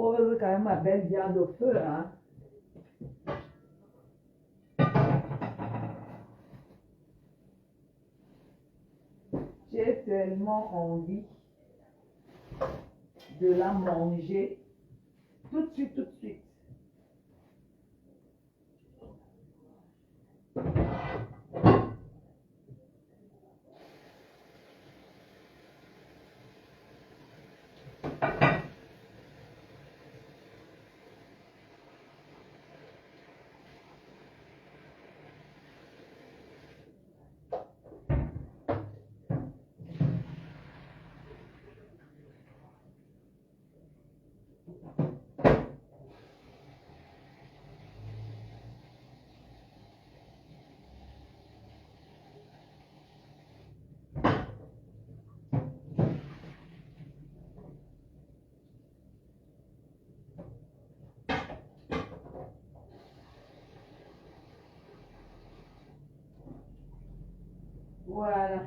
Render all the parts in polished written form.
pose quand même ma belle viande au feu, hein. J'ai tellement envie de la manger tout de suite, tout de suite. Voilà.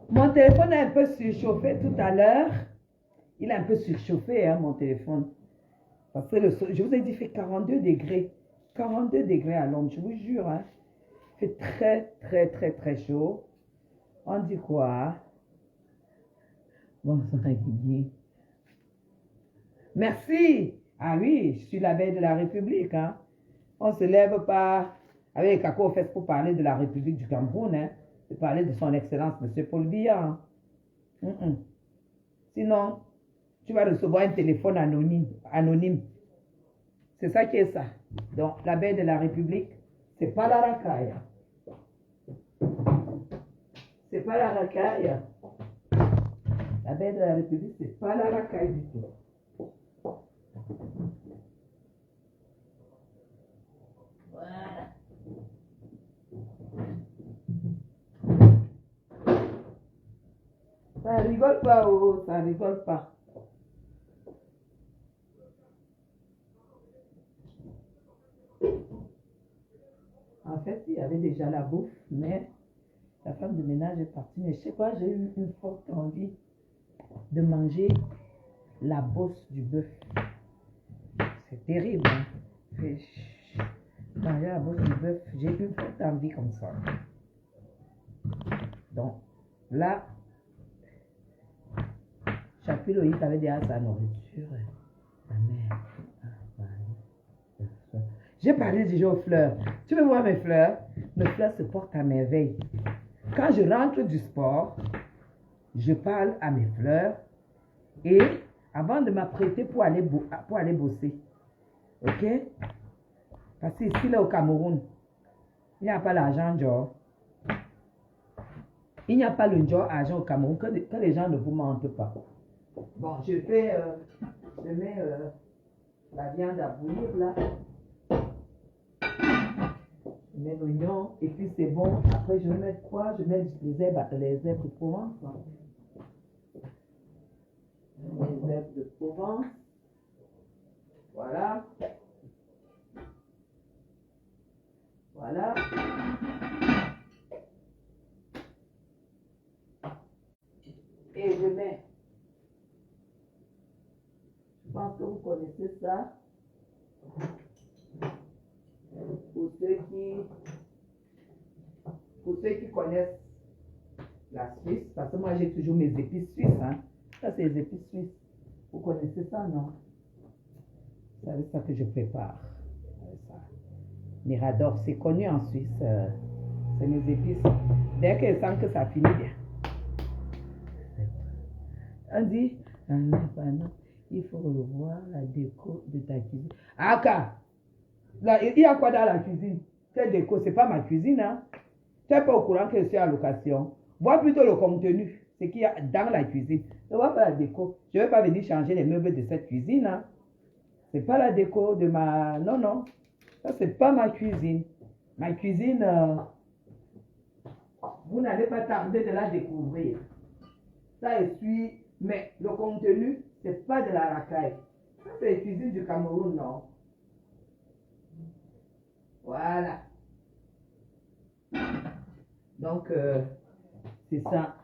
Mon téléphone est un peu surchauffé tout à l'heure. Il est un peu surchauffé, hein, mon téléphone. Parce que je vous ai dit, il fait 42 degrés. 42 degrés à Londres, je vous jure. Hein. Il fait très, très, très, très chaud. On dit quoi? Bonsoir, Guigui. Merci. Ah oui, je suis la belle de la République. Hein. On ne se lève pas avec Kako fait pour parler de la République du Cameroun. Hein. De parler de son Excellence, M. Paul Biya. Hein. Sinon, tu vas recevoir un téléphone anonyme. C'est ça qui est ça. Donc, la baie de la République, c'est pas la racaille. C'est pas la racaille. La baie de la République, c'est pas la racaille du tout. Voilà. Ça rigole pas, oh, ça rigole pas. En fait, il y avait déjà la bouffe, mais la femme de ménage est partie. Mais je sais pas, j'ai eu une forte envie de manger la bosse du bœuf. C'est terrible, hein? Manger la bosse du bœuf, j'ai eu une forte envie comme ça. Donc, là, Chapuis Loïc avait déjà sa nourriture. Ma mère. J'ai parlé déjà aux fleurs. Tu veux voir mes fleurs? Mes fleurs se portent à merveille. Quand je rentre du sport, je parle à mes fleurs et avant de m'apprêter pour aller bosser. Ok? Parce que ici, là, au Cameroun, il n'y a pas l'argent, genre. Il n'y a pas le genre argent au Cameroun que les gens ne vous mentent pas. Bon, je mets la viande à bouillir là. Je mets l'oignon et puis c'est bon. Après, je vais mettre quoi? Je mets les herbes de Provence. Les herbes de Provence. Voilà. Voilà. Et je mets. Je pense que vous connaissez ça. Pour ceux qui connaissent la Suisse, parce que moi j'ai toujours mes épices suisses. Hein. Ça, c'est les épices suisses. Vous connaissez ça, non? Vous savez ça que je prépare. Ça. Mirador, c'est connu en Suisse. C'est mes épices. Dès qu'elles sentent que ça finit bien. On dit, il faut revoir la déco de ta cuisine. Aka, il y a quoi dans la cuisine? Quelle déco? C'est pas ma cuisine, hein? Tu n'es pas au courant que je suis en location. Vois plutôt le contenu, ce qu'il y a dans la cuisine. Je ne vois pas la déco. Je ne vais pas venir changer les meubles de cette cuisine. Hein. Ce n'est pas la déco de ma... Non, non. Ça, ce n'est pas ma cuisine. Ma cuisine, vous n'allez pas tarder de la découvrir. Ça essuie, mais le contenu, ce n'est pas de la racaille. Ça, c'est la cuisine du Cameroun, non? Voilà. Donc, c'est ça.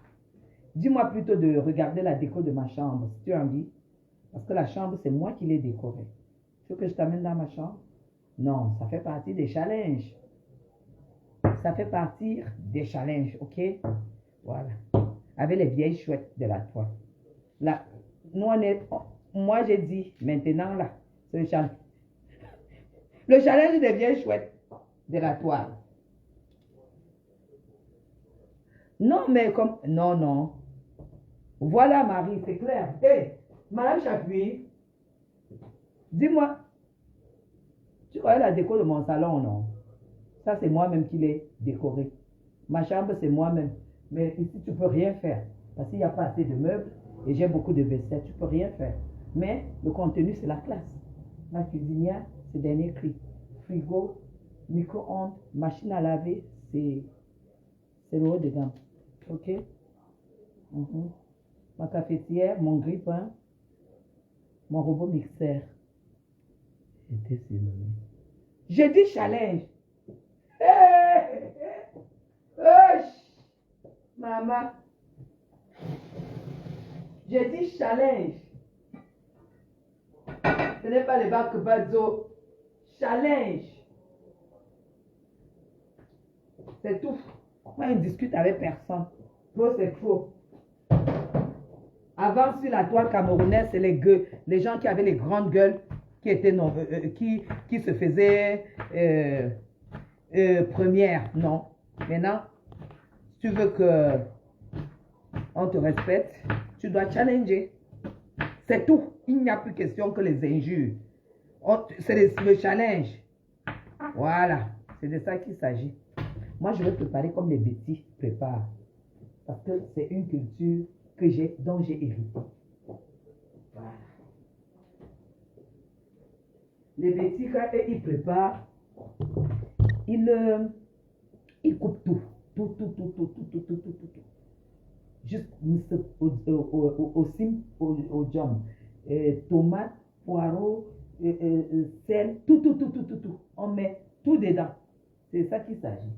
Dis-moi plutôt de regarder la déco de ma chambre, si tu as envie. Parce que la chambre, c'est moi qui l'ai décorée. Tu veux que je t'amène dans ma chambre? Non, ça fait partie des challenges. Ça fait partie des challenges, ok? Voilà. Avec les vieilles chouettes de la toile. Là, nous, on est... Moi, j'ai dit, maintenant, là, c'est le challenge. Le challenge des vieilles chouettes de la toile. Non, mais comme... Non, non. Voilà, Marie, c'est clair. Hé, hey, Madame Chapuis, dis-moi, tu vois la déco de mon salon, non? Ça, c'est moi-même qui l'ai décoré. Ma chambre, c'est moi-même. Mais ici, tu ne peux rien faire. Parce qu'il n'y a pas assez de meubles et j'ai beaucoup de vaisselle. Tu ne peux rien faire. Mais le contenu, c'est la classe. Ma cuisinière, c'est dernier cri. Frigo, micro-ondes, machine à laver, c'est le haut de gamme. OK? Ma cafetière, mon grille-pain, mon robot mixeur. J'ai dit challenge. Hey! Maman. J'ai dit challenge. Ce n'est pas le bac bazo. Challenge. C'est tout. Moi, je ne discute avec personne. Faux, c'est faux. Avant, sur la toile camerounaise, c'est les gens qui avaient les grandes gueules qui étaient qui se faisaient première. Non. Maintenant, si tu veux que on te respecte, tu dois challenger. C'est tout. Il n'y a plus question que les injures. C'est le challenge. Voilà. C'est de ça qu'il s'agit. Moi, je vais préparer comme les Betty préparent. Parce que c'est une culture dont j'ai hérité. Voilà. Les Betty, quand ils préparent, ils coupent tout. Tout. Juste au jam. Tomates, poireaux, sel, tout. On met tout dedans. C'est ça qu'il s'agit.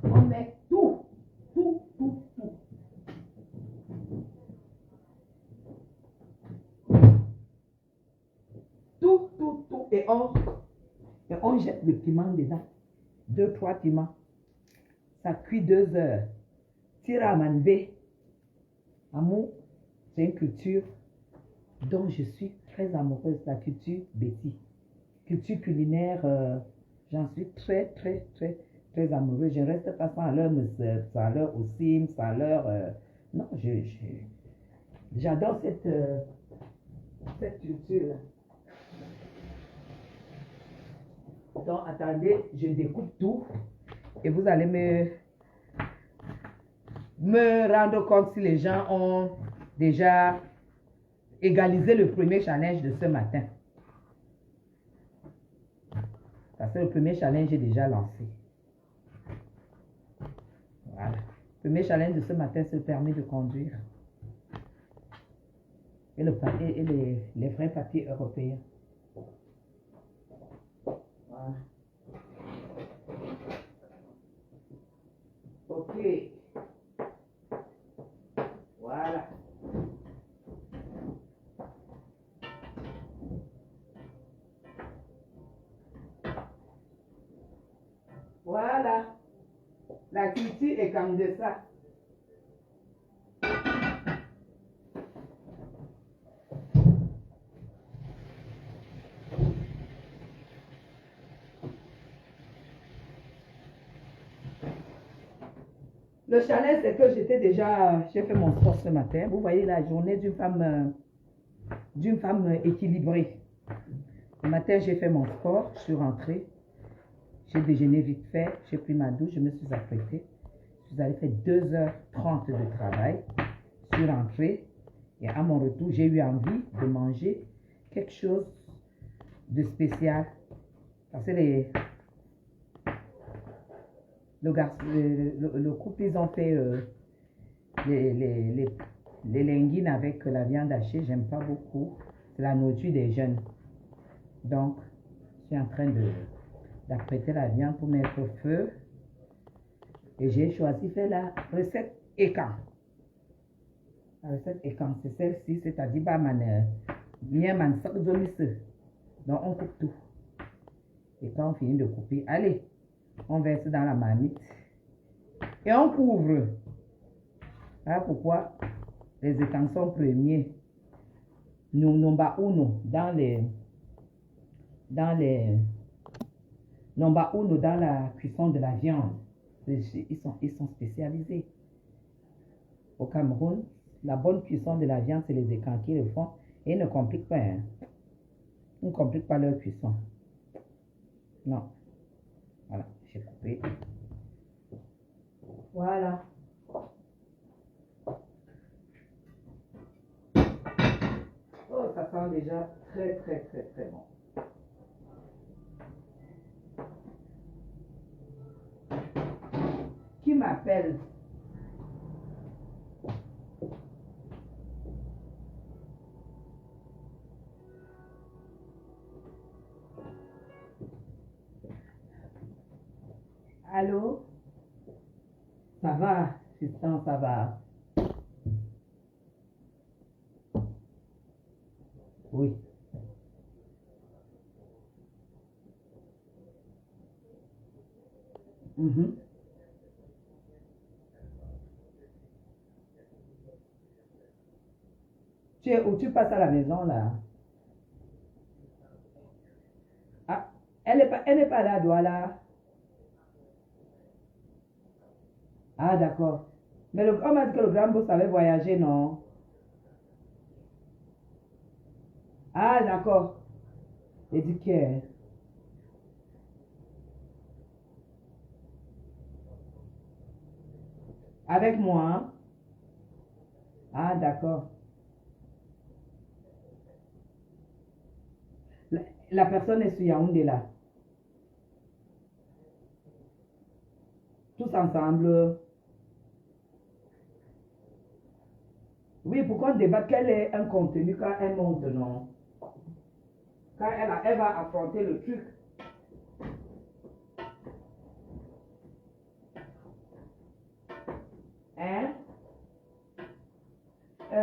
On met tout. Tout. Et on jette le piment dedans. 2-3 piments. Ça cuit 2 heures. Tiramanbe. Amour, c'est une culture dont je suis très amoureuse. La culture Betty. Culture culinaire, j'en suis très amoureuse. Je ne reste pas sans leur sans leur aussi, sans leur... non, j'adore cette culture-là. Donc, attendez, je découpe tout et vous allez me rendre compte si les gens ont déjà égalisé le premier challenge de ce matin. Parce que le premier challenge est déjà lancé. Voilà. Le premier challenge de ce matin, c'est le permis de conduire. Et les vrais papiers européens. Voilà. Ok. Voilà. Voilà. La culture est comme de ça. Le challenge, c'est que j'ai fait mon sport ce matin. Vous voyez la journée d'une femme équilibrée. Le matin, j'ai fait mon sport, je suis rentrée. J'ai déjeuné vite fait, j'ai pris ma douche, je me suis apprêtée. Je suis allée faire 2h30 de travail. Je suis rentrée et à mon retour, j'ai eu envie de manger quelque chose de spécial. Parce que le couple, ils ont fait les, les, les, les linguines avec la viande hachée. J'aime pas beaucoup. C'est la nourriture des jeunes. Donc, je suis en train d'apprêter la viande pour mettre au feu. Et j'ai choisi de faire la recette écan. La recette écan, c'est celle-ci, c'est-à-dire bien man sac de. Donc, on coupe tout. Et quand on finit de couper, allez, on verse dans la marmite. Et on couvre. Voilà pourquoi les étangs sont premiers. Nous, nomba uno dans la cuisson de la viande. Ils sont spécialisés. Au Cameroun, la bonne cuisson de la viande, c'est les écans qui le font. Et ils ne compliquent pas. Hein. Ils ne compliquent pas leur cuisson. Non. Voilà, j'ai coupé. Voilà. Oh, ça sent déjà très, très, très, très bon. Qui m'appelle? Allô? Ça va, Tristan, ça va. Oui. Mhm. Tu es où? Tu passes à la maison, là? Ah, elle n'est pas là, Douala. Ah, d'accord. Mais on m'a dit que le grand boss avait voyagé, non? Ah, d'accord. Et dit que... Avec moi, hein? Ah, d'accord. La personne est sur Yaoundé, là. Tous ensemble. Oui, pourquoi on débat quel est un contenu quand elle monte, non? Quand elle va affronter le truc. Hein?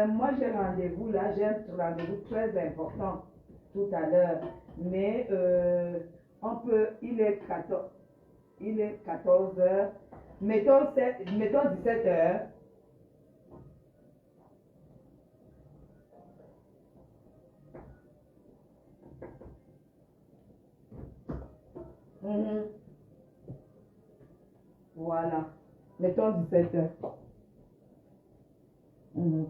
Moi, j'ai rendez-vous là, j'ai un rendez-vous très important tout à l'heure. Mais on peut, il est 14 heures. Mettons 17 heures. Mhm. Voilà. Mettons 17 heures. Mhm.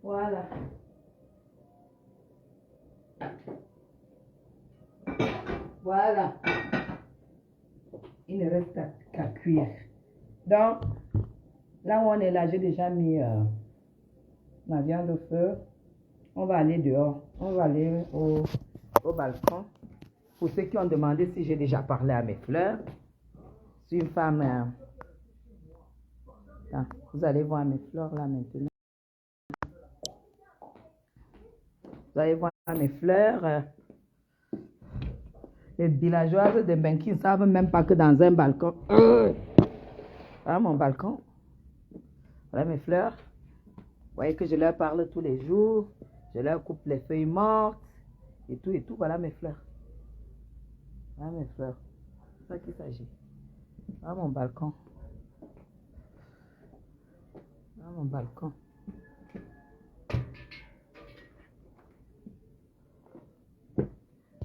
Voilà. Voilà. Il ne reste qu'à cuire. Donc, là où on est là, j'ai déjà mis ma viande au feu. On va aller dehors. On va aller au balcon. Pour ceux qui ont demandé si j'ai déjà parlé à mes fleurs. Je suis une femme. Vous allez voir mes fleurs là maintenant. Vous allez voir mes fleurs. Les villageoises de Benki ne savent même pas que dans un balcon. Voilà mon balcon. Voilà mes fleurs. Vous voyez que je leur parle tous les jours. Je leur coupe les feuilles mortes. Et tout, et tout. Voilà mes fleurs. Voilà mes fleurs. C'est ça qu'il s'agit. Voilà mon balcon. Voilà mon balcon.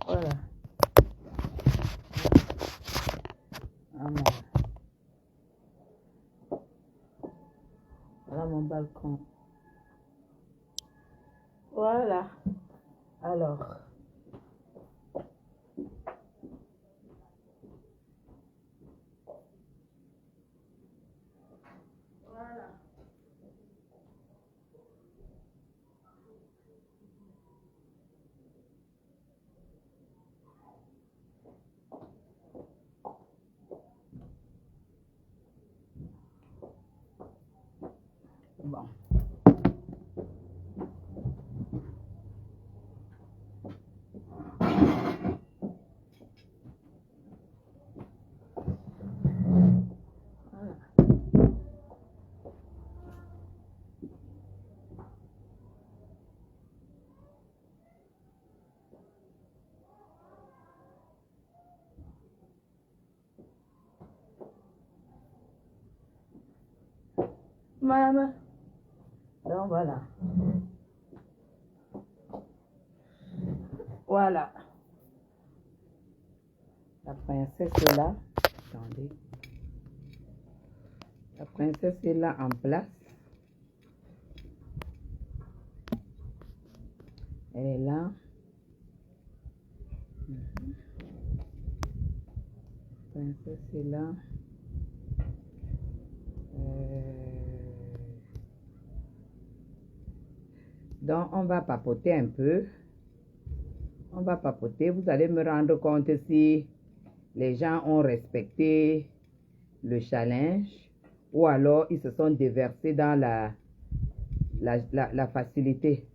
Voilà. Voilà mon balcon. Voilà. Alors. même. Donc voilà. Voilà. La princesse est là. Attendez. La princesse est là en place. Elle est là. La princesse est là. Donc, on va papoter un peu. On va papoter. Vous allez me rendre compte si les gens ont respecté le challenge ou alors ils se sont déversés dans la facilité.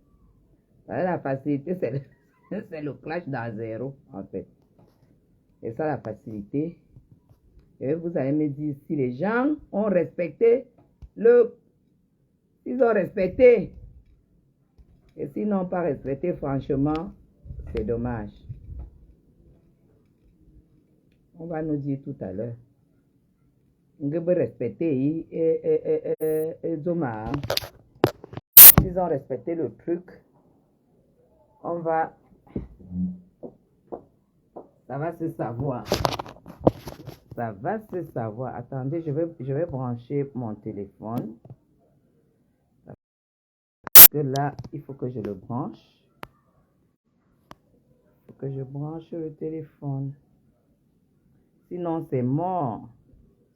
La facilité, c'est le clash dans zéro, en fait. C'est ça la facilité. Et vous allez me dire si les gens ont respecté ils ont respecté. Et s'ils n'ont pas respecté, franchement, c'est dommage. On va nous dire tout à l'heure. On peut respecter et Zoma. S'ils ont respecté le truc, on va... Ça va se savoir. Ça va se savoir. Attendez, je vais brancher mon téléphone. Parce que là, il faut que je le branche. Il faut que je branche le téléphone. Sinon, c'est mort.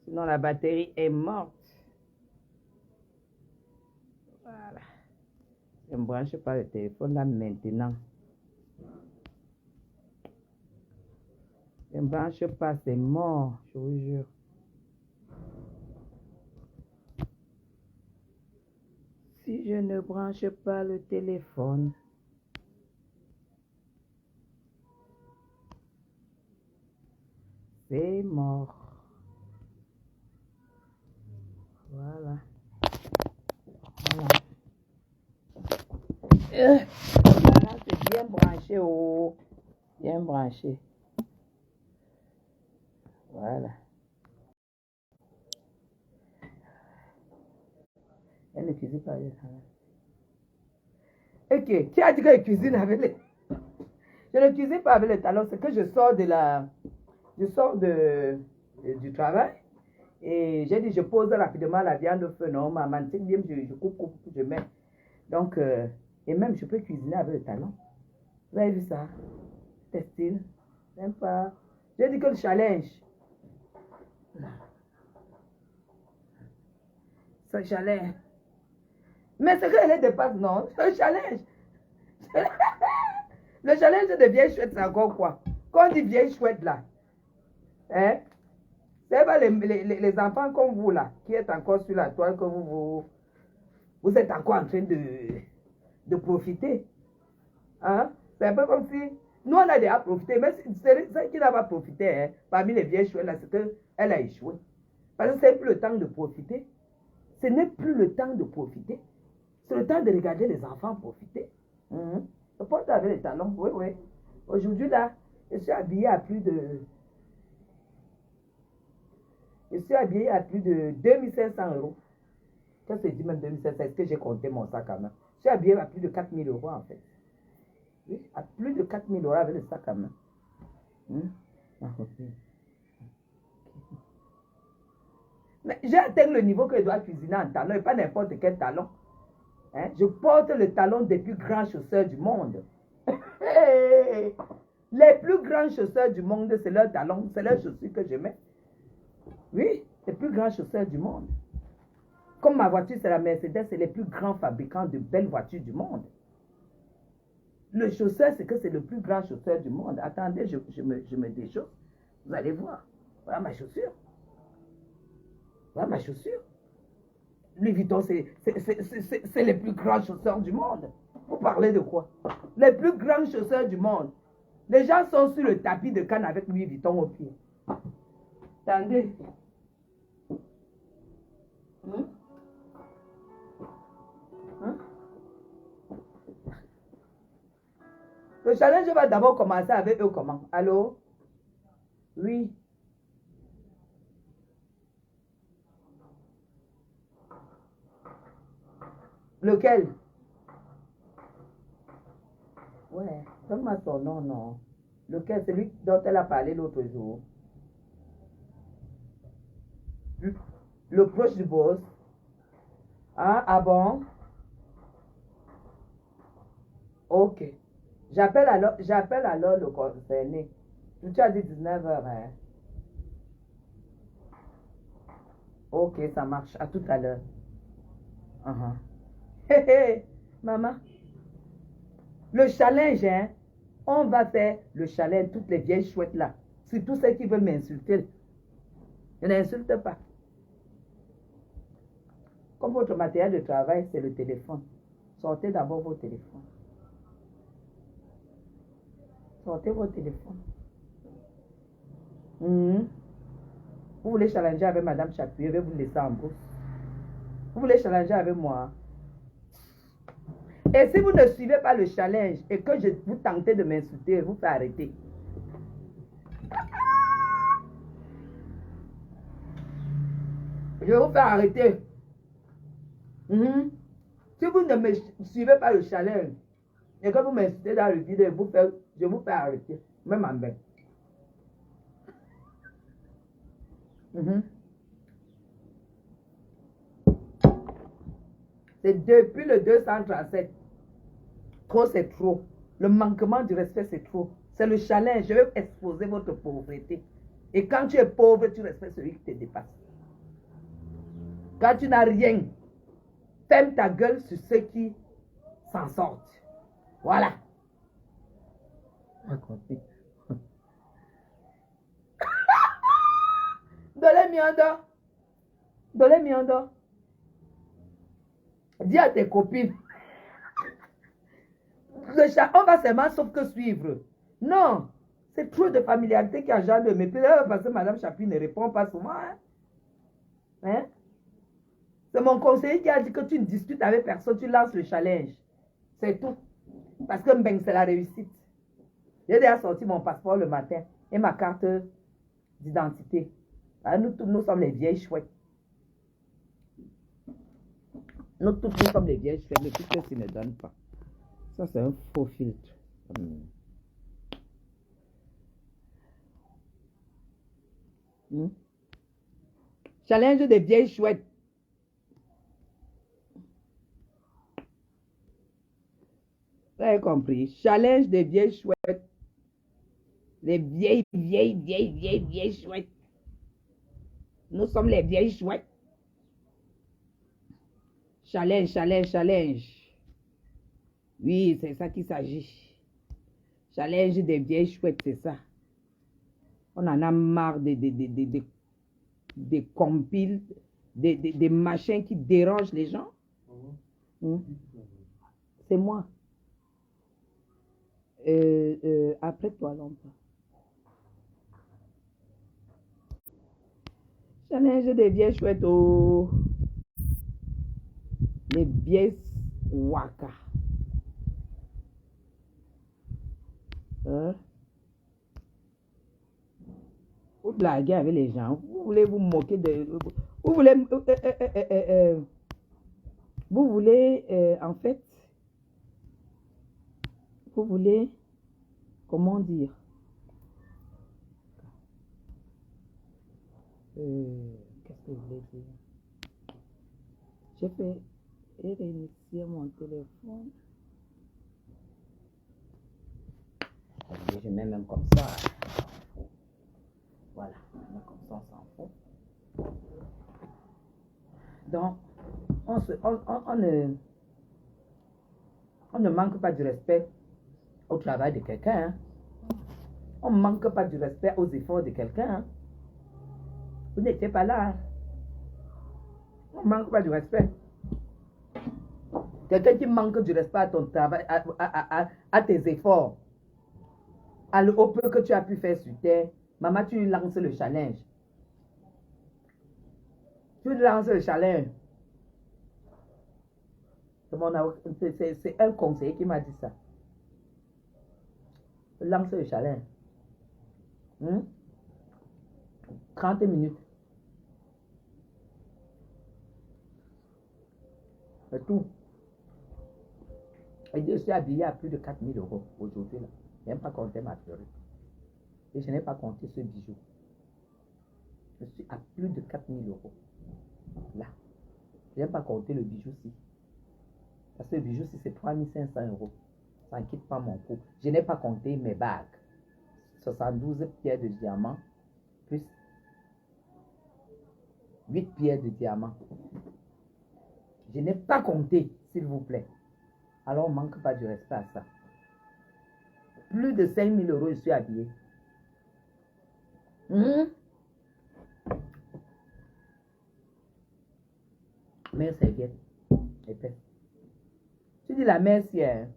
Sinon, la batterie est morte. Voilà. Je ne branche pas le téléphone là maintenant. Je ne branche pas, c'est mort, je vous jure. Si je ne branche pas le téléphone, c'est mort. Voilà. Voilà. Voilà, c'est bien branché. Oh. Bien branché. Voilà. Elle ne cuisine pas avec les talons. Ok, qui a dit qu'elle cuisine avec les... Je ne cuisine pas avec les talons, c'est que je sors de la... Je sors du travail et j'ai dit je pose rapidement la viande au feu, non, maman, je coupe, je mets. Donc, et même je peux cuisiner avec le talon. Vous avez vu ça? Textile, même pas. J'ai dit que le challenge. Ce challenge. Mais ce qu'elle dépasse, non, c'est le challenge. Le challenge de vieille chouette, c'est encore quoi? Quand on dit vieille chouette là, hein? C'est pas les enfants comme vous là, qui êtes encore sur la toile, que vous êtes encore en train de profiter. Hein? C'est un peu comme si, nous on a déjà profité, mais celle qui n'a pas profité, hein, parmi les vieilles chouettes là, c'est qu'elle a échoué. Parce que c'est plus le temps de profiter. Ce n'est plus le temps de profiter. C'est le temps de regarder les enfants profiter. Je porte avec les talons, oui, oui. Aujourd'hui là, je suis habillée à plus de... Je suis habillée à plus de 2500 €. Qu'est-ce que je dis même 2500? Est-ce que j'ai compté mon sac à main? Je suis habillée à plus de 4000 € en fait. Oui, à plus de 4000 € avec le sac à main. Mais j'ai atteint le niveau que je dois cuisiner en talon et pas n'importe quel talon. Hein? Je porte le talon des plus grands chausseurs du monde. Les plus grands chausseurs du monde, c'est leurs talons, c'est leurs chaussures que je mets. Oui, les plus grands chausseurs du monde. Comme ma voiture, c'est la Mercedes, c'est les plus grands fabricants de belles voitures du monde. Le chausseur, c'est que c'est le plus grand chausseur du monde. Attendez, je me déchausse. Vous allez voir. Voilà ma chaussure. Voilà ma chaussure. Louis Vuitton, c'est les plus grands chausseurs du monde. Vous parlez de quoi? Les plus grands chausseurs du monde. Les gens sont sur le tapis de Cannes avec Louis Vuitton au pied. Attendez. Le challenge va d'abord commencer avec eux comment? Allô? Oui. Lequel? Ouais, donne-moi son nom, non. Lequel? Celui dont elle a parlé l'autre jour. Le proche du boss. Ah, ah bon? Ok. J'appelle alors le concerné. Tu as dit 19 heures, hein? Ok, ça marche. À tout à l'heure. Uh-huh. Hé, hé, maman. Le challenge, hein? On va faire le challenge, toutes les vieilles chouettes là. Surtout celles qui veulent m'insulter. Je n'insulte pas. Comme votre matériel de travail, c'est le téléphone. Sortez d'abord vos téléphones. Sortez vos téléphones. Vous voulez challenger avec Madame Chapuis, je vais vous laisser en brousse. Vous voulez challenger avec moi. Et si vous ne suivez pas le challenge et que vous tentez de m'insulter, je vous fais arrêter. Je vais vous faire arrêter. Si vous ne me suivez pas le challenge et que vous m'insultez dans le vide, je vous fais arrêter. Même en bain. C'est depuis le 237. Trop, c'est trop. Le manquement du respect, c'est trop. C'est le challenge. Je vais exposer votre pauvreté. Et quand tu es pauvre, tu respectes celui qui te dépasse. Quand tu n'as rien, ferme ta gueule sur ceux qui s'en sortent. Voilà. Dole Miondo. Dis à tes copines. On va seulement sauf que suivre. Non. C'est trop de familiarité qui engendre de mépris. Parce que Madame Chapuis ne répond pas souvent. Hein? C'est mon conseiller qui a dit que tu ne discutes avec personne, tu lances le challenge. C'est tout. Parce que c'est la réussite. J'ai déjà sorti mon passeport le matin et ma carte d'identité. Nous sommes les vieilles chouettes. Nous sommes les vieilles chouettes. Le filtre ne donne pas. Ça, c'est un faux filtre. Challenge des vieilles chouettes. Vous avez compris? Challenge des vieilles chouettes. Les vieilles chouettes. Nous sommes les vieilles chouettes. Challenge. Oui, c'est ça qu'il s'agit. Challenge des vieilles chouettes, c'est ça. On en a marre des compiles, des machins qui dérangent les gens. C'est moi. Après toi, longtemps. Challenge des vieilles chouettes. Oh. Les vieilles waka. Vous blaguez avec les gens. Vous voulez vous moquer de... Vous voulez... en fait... Vous voulez... Comment dire? Qu'est-ce que je voulais dire? J'ai fait réinitier mon téléphone. Je mets même comme ça. Voilà, comme ça on s'en fout. Donc, on ne manque pas du respect au travail de quelqu'un. Hein. On ne manque pas du respect aux efforts de quelqu'un. Hein. Vous n'étiez pas là. Hein. On ne manque pas du respect. Quelqu'un qui manque du respect à ton travail, à tes efforts, au peu que tu as pu faire sur terre, maman, tu lui lances le challenge. Tu lui lances le challenge. C'est un conseiller qui m'a dit ça. Lance le challenge. 30 minutes. C'est tout. Et je suis habillé à plus de 4 000 euros aujourd'hui. Je n'ai même pas compté ma perruque. Et je n'ai pas compté ce bijou. Je suis à plus de 4 000 euros. Là. Je n'ai pas compté le bijou-ci. Parce que le bijou-ci, c'est 3 500 euros. Ça ne quitte pas mon cou. Je n'ai pas compté mes bagues. 72 pierres de diamant, plus 8 pierres de diamant. Je n'ai pas compté, s'il vous plaît. Alors, on ne manque pas de respect à ça. Plus de 5 000 euros, je suis habillé. Mère serviette, épais. Tu dis la mère sienne.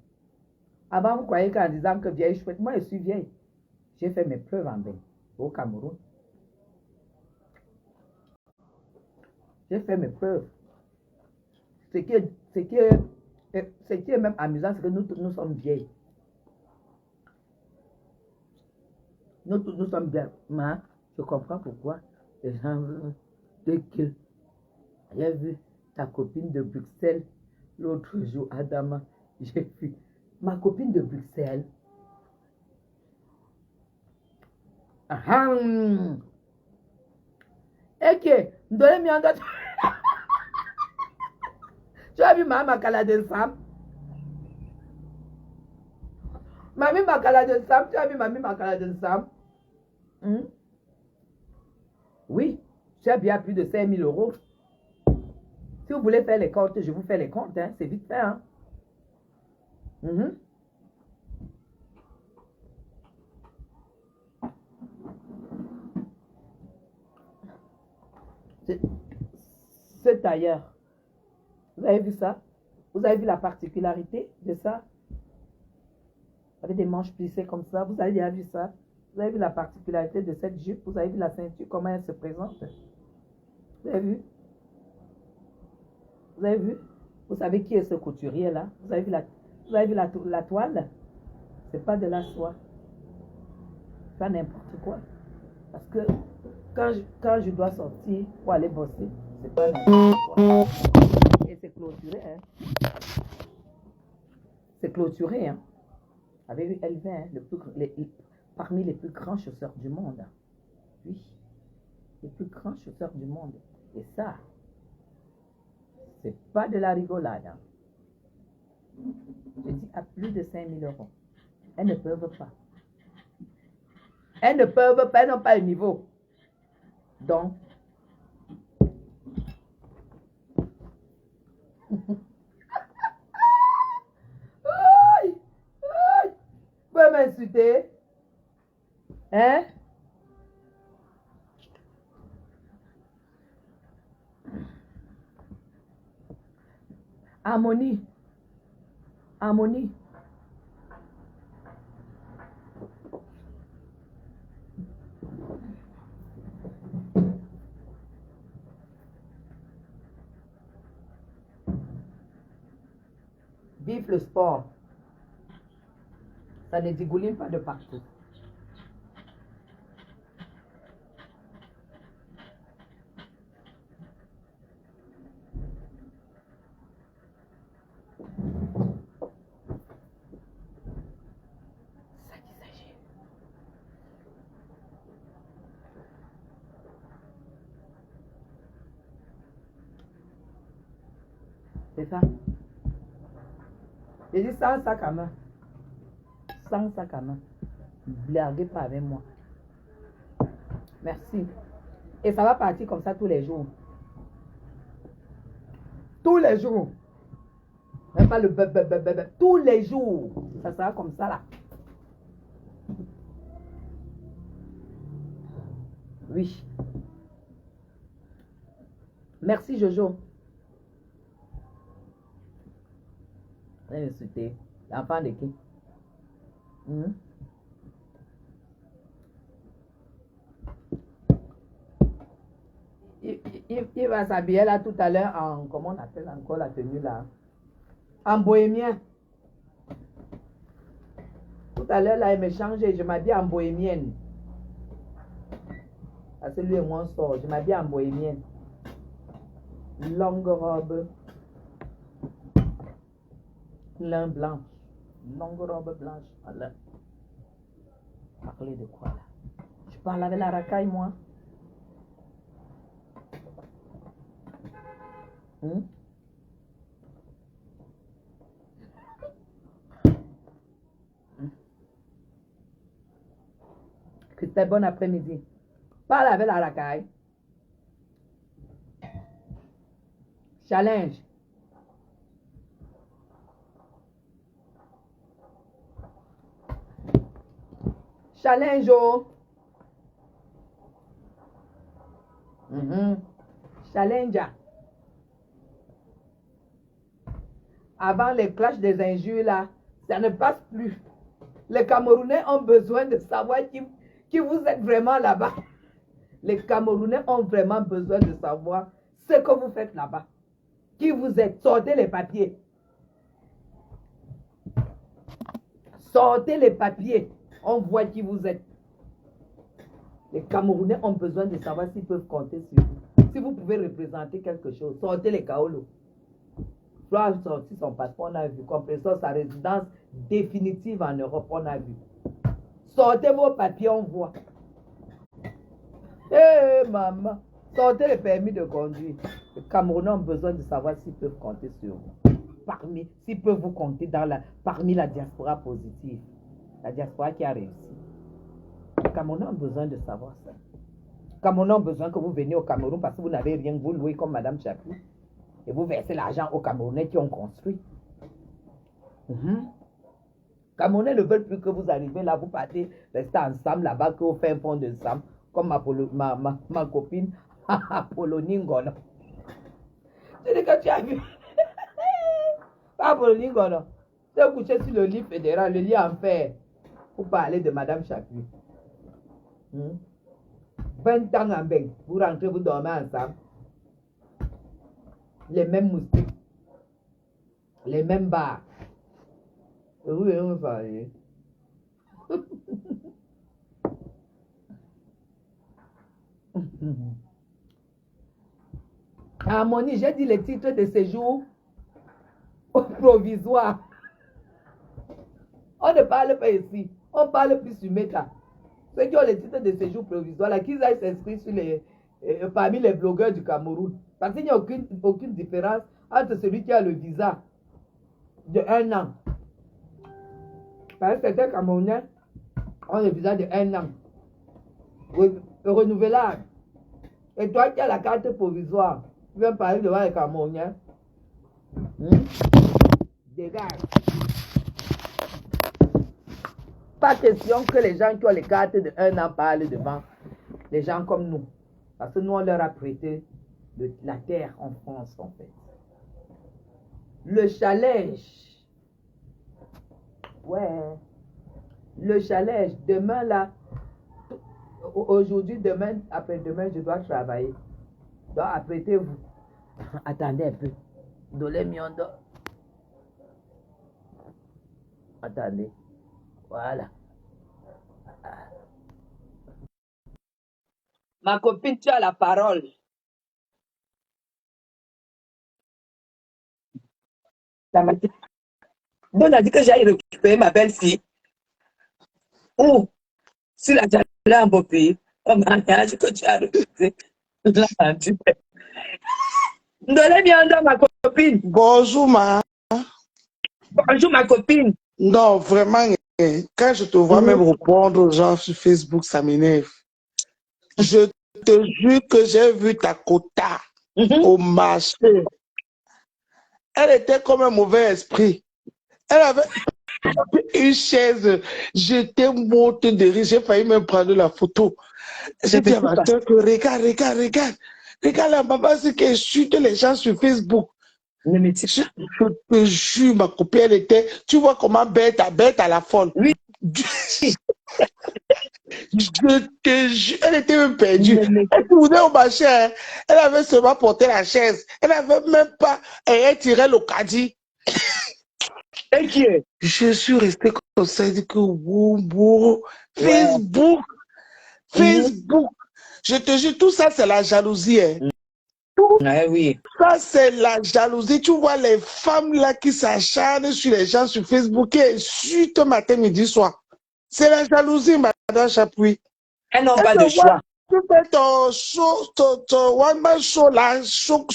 Avant, vous croyez qu'en disant que vieille chouette, moi, je suis vieille. J'ai fait mes preuves en bain, au Cameroun. J'ai fait mes preuves. Ce qui est même amusant, c'est que nous sommes vieilles. Nous sommes bien. Mais je comprends pourquoi les gens veulent que j'ai vu ta copine de Bruxelles l'autre jour, Adama. J'ai vu ma copine de Bruxelles. Ok, donnez-moi un gâteau. Tu as vu ma Makala de Sam? Mamie Makala de Sam, tu as vu Mamie Makala de Sam? Oui, j'ai bien plus de 5 000 euros. Si vous voulez faire les comptes, je vous fais les comptes. Hein. C'est vite fait. Hein. Ce tailleur, vous avez vu ça? Vous avez vu la particularité de ça? Avec des manches plissées comme ça. Vous avez déjà vu ça? Vous avez vu la particularité de cette jupe? Vous avez vu la ceinture, comment elle se présente? Vous avez vu? Vous avez vu? Vous savez qui est ce couturier là? Vous avez vu la toile? C'est pas de la soie. Pas n'importe quoi. Parce que quand je dois sortir pour aller bosser, c'est pas n'importe quoi. Et c'est clôturé, hein? C'est clôturé, hein? Avec une LV, hein? Parmi les plus grands chausseurs du monde. Oui. Les plus grands chausseurs du monde. Et ça, c'est pas de la rigolade. Hein? Je dis à plus de 5 000 euros. Elles ne peuvent pas. Elles ne peuvent pas, elles n'ont pas le niveau. Donc, vous pouvez m'insulter? Hein? Harmonie. Harmonie. Vive le sport. Ça ne dégouline pas de partout. C'est ça qu'il s'agit. C'est ça. J'ai dit sans sac à main. Sans sac à main. Blaguez pas avec moi. Merci. Et ça va partir comme ça tous les jours. Tous les jours. Même pas le bebe. Tous les jours. Ça sera comme ça là. Oui. Merci Jojo. Insulté. L'enfant de qui? Il va s'habiller là tout à l'heure en, comment on appelle encore la tenue là? En bohémien. Tout à l'heure là, il me change et je m'habille en bohémienne. Parce que lui et moi on sort, je m'habille en bohémienne. Longue robe. Lin blanche. Longue robe blanche. Alors, parler de quoi là? Je parle avec la racaille, moi. C'était bon après-midi. Parle avec la racaille. Challenge. Challenge, oh. Challenge. Avant les clashs des injures, là, ça ne passe plus. Les Camerounais ont besoin de savoir qui vous êtes vraiment là-bas. Les Camerounais ont vraiment besoin de savoir ce que vous faites là-bas. Qui vous êtes. Sortez les papiers. Sortez les papiers. On voit qui vous êtes. Les Camerounais ont besoin de savoir s'ils peuvent compter sur vous. Si vous pouvez représenter quelque chose, sortez les Kaolo. Flo a sorti son passeport, on a vu. Compresseur, sa résidence définitive en Europe, on a vu. Sortez vos papiers, on voit. Hé, maman. Sortez les permis de conduire. Les Camerounais ont besoin de savoir s'ils peuvent compter sur vous. S'ils peuvent vous compter parmi la diaspora positive. La diaspora qui a réussi. Les Camerounais ont besoin de savoir ça. Les Camerounais ont besoin que vous veniez au Cameroun parce que vous n'avez rien, vous louez comme Madame Chapuis. Et vous versez l'argent aux Camerounais qui ont construit. Les Camerounais ne veulent plus que vous arrivez là, vous partez, restez ensemble là-bas, que vous faites un fond de ensemble, comme ma copine, Apollonie Ngono. C'est ce que tu as vu. Pas Apollonie Ngono. Tu es couché sur le lit fédéral, le lit en fer, pour parler de Madame Chapuis. 20 ans en bec, vous rentrez, vous dormez ensemble. Les mêmes moustiques, les mêmes bars. Et vous venez me parler. Harmonie, j'ai dit les titres de séjour provisoires. On ne parle pas ici, on parle plus sur Meta. Ceux qui ont les titres de séjour provisoires, là, qu'ils aillent s'inscrire sur parmi les blogueurs du Cameroun. Parce qu'il n'y a aucune différence entre celui qui a le visa de 1 an. Parce que certains Camerounais ont le visa de 1 an. Renouvelable. Et toi qui as la carte provisoire, tu viens parler devant les Camerounais. Dégage. Pas question que les gens qui ont les cartes de 1 an parlent devant les gens comme nous. Parce que nous, on leur a prêté la terre en France, en fait. Le challenge. Ouais. Le challenge. Demain, là, aujourd'hui, demain, après-demain, je dois travailler. Donc, apprêtez-vous. Attendez un peu. Dolé Miondo. Attendez. Voilà. Ma copine, tu as la parole. Donc, on a dit que j'aille récupérer ma belle-fille. Où? Si la là en beau pays. Au mariage que tu as refusé. Là, tu fais. Dolé Miondo, ma copine. Bonjour, ma. Bonjour, ma copine. Non, vraiment, quand je te vois même répondre aux gens sur Facebook, ça m'énerve. Je te jure que j'ai vu ta quota au marché. Elle était comme un mauvais esprit. Elle avait une chaise. J'étais morte de rire. J'ai failli même prendre la photo. J'ai dit à ma soeur que regarde. Regarde la maman, c'est qu'elle chute les gens sur Facebook. Je te jure, ma copine, elle était, tu vois comment bête à la folle. Oui. Je te jure, elle était même perdue. Elle tournait au marché, hein. Elle avait seulement porté la chaise. Elle n'avait même pas, elle tirait le caddie. Et qui est? Je suis resté comme ça, je dis que wow. Facebook. Je te jure, tout ça, c'est la jalousie. Hein. Tout Oui. Ça, c'est la jalousie. Tu vois les femmes là qui s'acharnent sur les gens sur Facebook et insultent matin, midi, soir. C'est la jalousie, madame Chapuis. Elles n'ont Elle pas te de voit, choix. tu fais ton show, ton one-man show là, choco.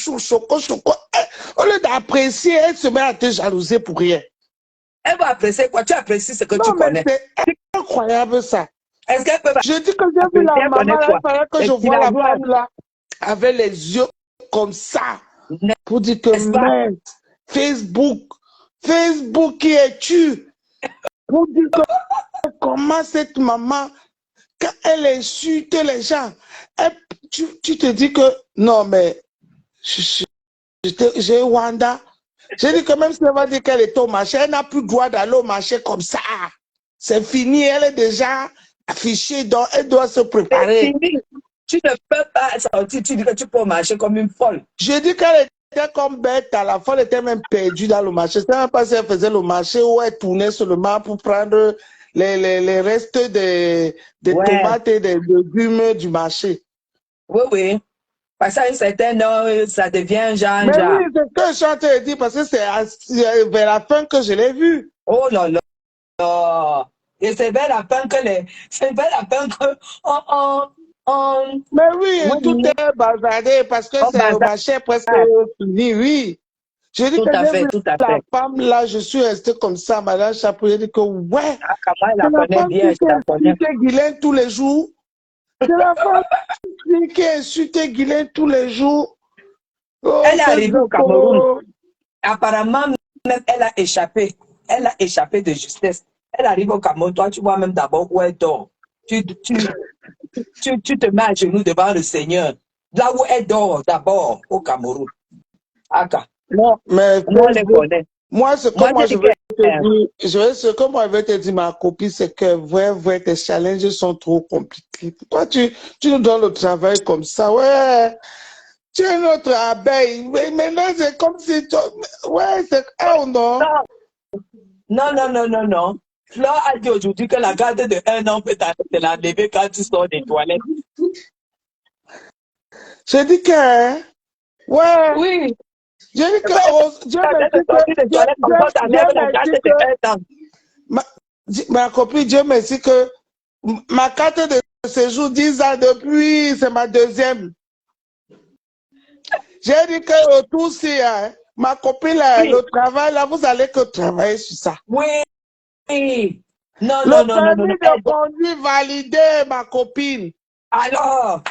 Au lieu d'apprécier, elle se met à te jalouser pour rien. Elle va apprécier quoi? Tu apprécies ce que tu Non, mais connais. c'est incroyable ça. Est-ce qu'elle peut Je dis que j'ai vu apprécier? la Elle maman connaît là, quoi? il fallait que je vois la femme là, avec les yeux comme ça, pour dire que merde, Facebook qui es-tu? Pour dire que comment cette maman, quand elle insulte les gens, tu te dis que non, mais j'ai Wanda. J'ai dit que même si elle va dire qu'elle est au marché, elle n'a plus le droit d'aller au marché comme ça. C'est fini, elle est déjà affichée, donc elle doit se préparer. Tu ne peux pas sortir, tu dis que tu peux marcher comme une folle. Je dis qu'elle était comme bête, à la fois elle était même perdue dans le marché. Je ne sais même pas si elle faisait le marché ou elle tournait seulement pour prendre les restes des tomates et des légumes du marché. Oui, oui. Parce qu'à une certaine heure, ça devient genre. Mais oui, c'est ce que je suis en train de dire parce que c'est vers la fin que je l'ai vu. Oh là là. Et c'est vers la fin que Mais oui, tout est bazardé parce que c'est le marché presque fini, oui. Je dis que j'ai vu la femme là, je suis restée comme ça, madame Chapeau, j'ai dit que ouais, c'est la femme qui insulte Guylaine tous les jours. C'est la femme qui insulte Guylaine tous les jours. Oh, elle est arrivée au Cameroun. Apparemment, même elle a échappé. Elle a échappé de justesse. Elle arrive au Cameroun. Toi, tu vois même d'abord où elle dort. Tu te mets à genoux devant le Seigneur. Là où elle dort d'abord au Cameroun. Aka. Non, mais moi, je les connais. Moi, ce que moi, je vais te dire, ce que moi, je vais te dire, ma copine, c'est que, ouais, tes challenges sont trop compliqués. Pourquoi tu nous donnes le travail comme ça? Ouais, tu es notre abeille. Mais maintenant, c'est comme si, ouais, c'est, oh non. Non. Flore a dit aujourd'hui que la garde de 1 an peut te l'enlever quand tu sors des toilettes. Je dis que, ouais. Oui. Je dis que, ma copine, Dieu merci que ma carte de séjour 10 ans depuis, c'est ma deuxième. J'ai dit que autour, si ma copine, là, le travail, là, vous allez que travailler sur ça. Oui. Non. Le permis de conduire validé, ma copine. Alors,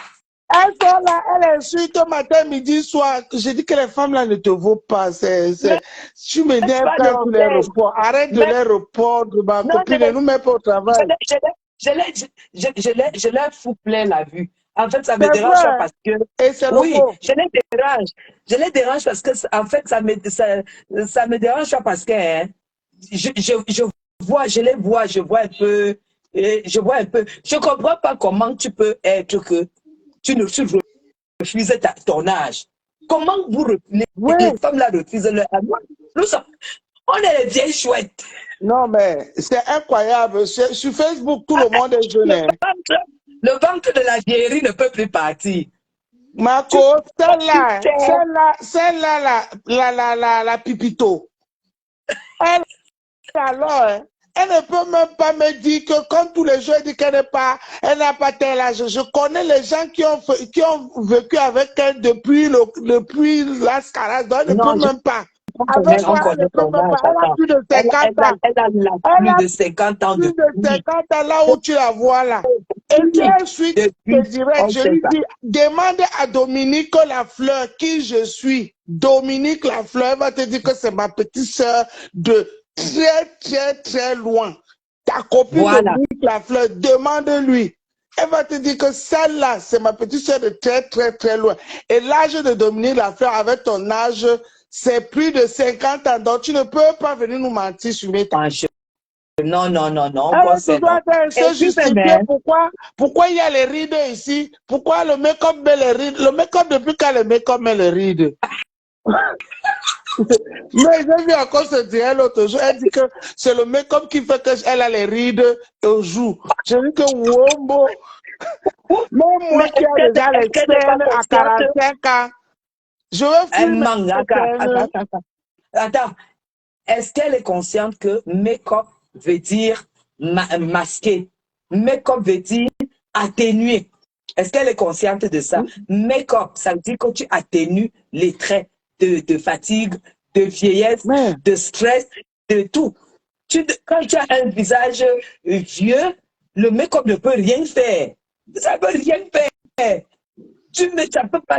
elles sont là, elles insultent matin, midi, soir. Je dis que les femmes là ne te vaut pas. Tu m'énerves quand tu les reports. Arrête de les reporter, ma copine, ne nous mets pas au travail. Je leur fous plein la vue. En fait, ça me dérange parce que. Et c'est oui, je les dérange. Je les dérange parce que, en fait, ça me dérange pas parce que je les vois, je vois un peu. Je ne comprends pas comment tu peux être que tu refuses ton âge. Comment les femmes là refusent leur âge? On est les vieilles chouettes. Non, mais c'est incroyable. Sur Facebook, tout le monde est jeune. Le ventre de la vieillerie ne peut plus partir. Marco, celle-là, la pipito. Elle, alors, elle ne peut même pas me dire que comme tous les jours, elle dit qu'elle n'a pas tel âge. Je connais les gens qui ont vécu avec elle depuis l'ascarade, donc elle ne peut même pas. Avec moi, elle ne peut même pas. Elle a plus de 50 ans. Elle a plus de 50 ans. Plus de 50 ans, là où tu la vois là. Et puis ensuite, je lui dis, demande à Dominique Lafleur qui je suis. Dominique Lafleur, elle va te dire que c'est ma petite soeur de très loin. Ta copine Dominique Lafleur, demande-lui. Elle va te dire que celle-là, c'est ma petite soeur de très loin. Et l'âge de Dominique Lafleur, avec ton âge, c'est plus de 50 ans. Donc, tu ne peux pas venir nous mentir sur mes temps. Non. Tu dois se justifier pourquoi il y a les rides ici. Pourquoi le make-up met les rides. Le make-up, depuis quand le make-up met les rides. Mais j'ai vu encore ce dire l'autre jour. Elle dit que c'est le make-up qui fait qu'elle a les rides au jour. J'ai dit que wombo. Même moi qui ai déjà les scènes à 45 ans. Je veux Un fuir mangaka. Attends. Est-ce qu'elle est consciente que make-up veut dire masquer? Make-up veut dire atténuer. Est-ce qu'elle est consciente de ça? Make-up, ça veut dire que tu atténues les traits de fatigue, de vieillesse, Mais, de stress, de tout. Quand tu as un visage vieux, le make-up ne peut rien faire. Ça ne peut rien faire.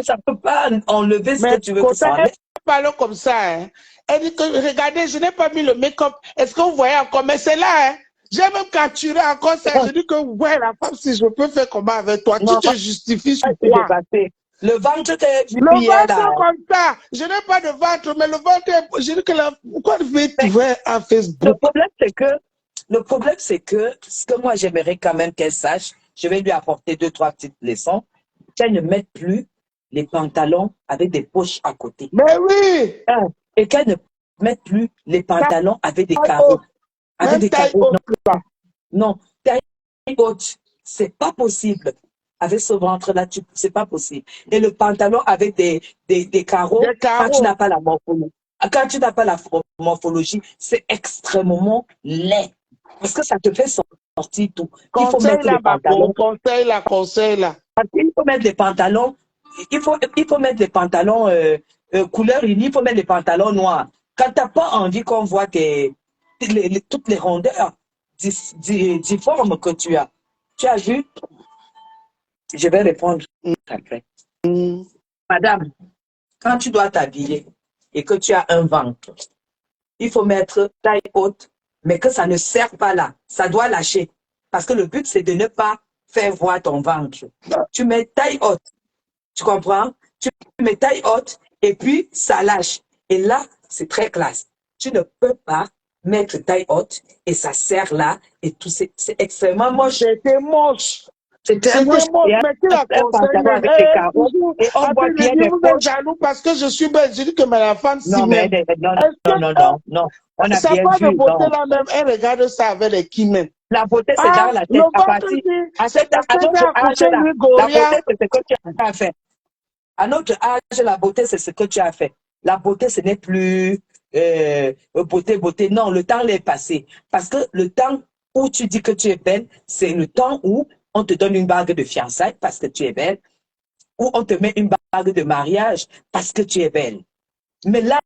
Ça peut pas enlever ce que tu veux que ça elle enlève. parle comme ça. Hein. Elle dit que, regardez, je n'ai pas mis le make-up. Est-ce que vous voyez encore? Mais c'est là, hein. J'ai même capturé encore ça. Je dis que, ouais, la femme, si je peux faire comment avec toi? Non, Tu te justifies sur c'est quoi? dépassé. Le ventre que tu Le priais là. ventre comme ça. Je n'ai pas de ventre, mais le ventre, je dis que pourquoi tu veux Mais trouver à le Facebook? problème, c'est que ce que moi j'aimerais quand même qu'elle sache, je vais lui apporter 2, 3 petites leçons, qu'elle ne mette plus les pantalons avec des poches à côté. Mais oui! Et qu'elle ne mette plus les pantalons avec des Taille carreaux. haute. Avec Même des taille carreaux. haute, là. Non, taille haute, c'est pas possible. Avec ce ventre-là, c'est pas possible. Et le pantalon avec des carreaux, Des quand tu carreaux. n'as pas la morphologie, quand tu n'as pas la morphologie, c'est extrêmement laid. Parce que ça te fait sortir tout. Il faut Conseil mettre là, les pantalons. conseil là. Il faut mettre les pantalons. Il faut mettre les pantalons couleur unie. Il faut mettre les pantalons noirs. Quand tu n'as pas envie qu'on voit toutes les rondeurs difformes que tu as. Tu as vu? Je vais répondre après. Madame, quand tu dois t'habiller et que tu as un ventre, il faut mettre taille haute, mais que ça ne serre pas là. Ça doit lâcher. Parce que le but, c'est de ne pas faire voir ton ventre. Tu mets taille haute. Tu comprends? Tu mets taille haute et puis ça lâche. Et là, c'est très classe. Tu ne peux pas mettre taille haute et ça serre là et tout. C'est extrêmement moche. C'était moche. C'était moche. Mais qui la conseille? Avec des carreaux et on voit bien les vous êtes poches. jaloux parce que je suis belle. Je dis que mais la femme s'y Non, mais met. non. On a Sa bien part de vu. beauté Non. là même, elle regarde ça avec les kimens. La beauté, c'est Ah, dans la tête. le À ventre partir, dit, c'est parce à que j'ai notre âge accouché là, lui, la Goria. beauté, c'est ce que tu as fait. À notre âge, la beauté, c'est ce que tu as fait. La beauté, ce n'est plus beauté. Non, le temps l'est passé. Parce que le temps où tu dis que tu es belle, c'est le temps où on te donne une bague de fiançailles parce que tu es belle, ou on te met une bague de mariage parce que tu es belle. Mais là,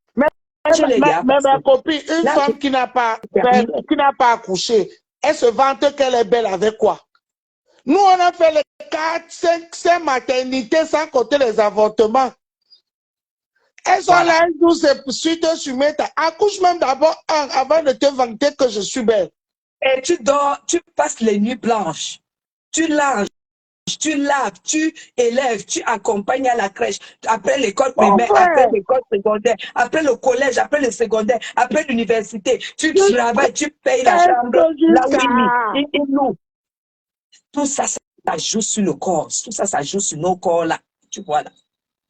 les gars, Mais ma copine, une là, femme qui n'a pas accouché, elle se vante qu'elle est belle avec quoi? Nous, on a fait les 4, 5 maternités sans compter les avortements. Elles sont là, elles nous suite soumettre. Accouche même d'abord un avant de te vanter que je suis belle. Et tu dors, tu passes les nuits blanches. Tu langes, tu laves, tu élèves, tu accompagnes à la crèche, après l'école primaire, après l'école secondaire, après le collège, après le secondaire, après l'université. Tu travailles, tu payes la chambre, là où il loue. Tout ça, ça joue sur le corps. Tout ça, ça joue sur nos corps là. Tu vois là.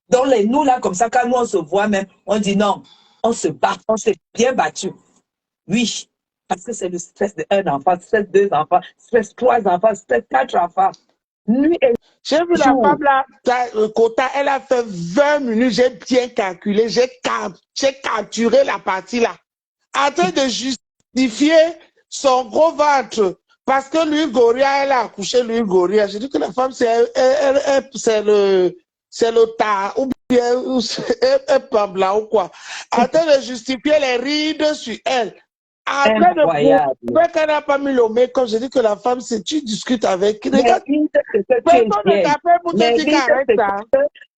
Donc, nous là, comme ça, quand nous on se voit même, on dit non, on se bat, on s'est bien battu. Oui, parce que c'est le stress d'un enfant, stress 2 enfants, stress 3 enfants, stress 4 enfants. Nuit et j'ai vu la femme là, le quota, elle a fait 20 minutes, j'ai bien calculé, j'ai capturé la partie là. En train de justifier son gros ventre. Parce que lui, Goria, elle a accouché lui, Goria. Je dis que la femme, c'est le tas, ou bien un pambla ou quoi. En train de justifier les rides sur elle. En train de prouver qu'elle n'a pas mis le make-up. Je dis que la femme, c'est tu discutes avec. Regarde, personne ne t'appelle pour te dire qu'arrête ça.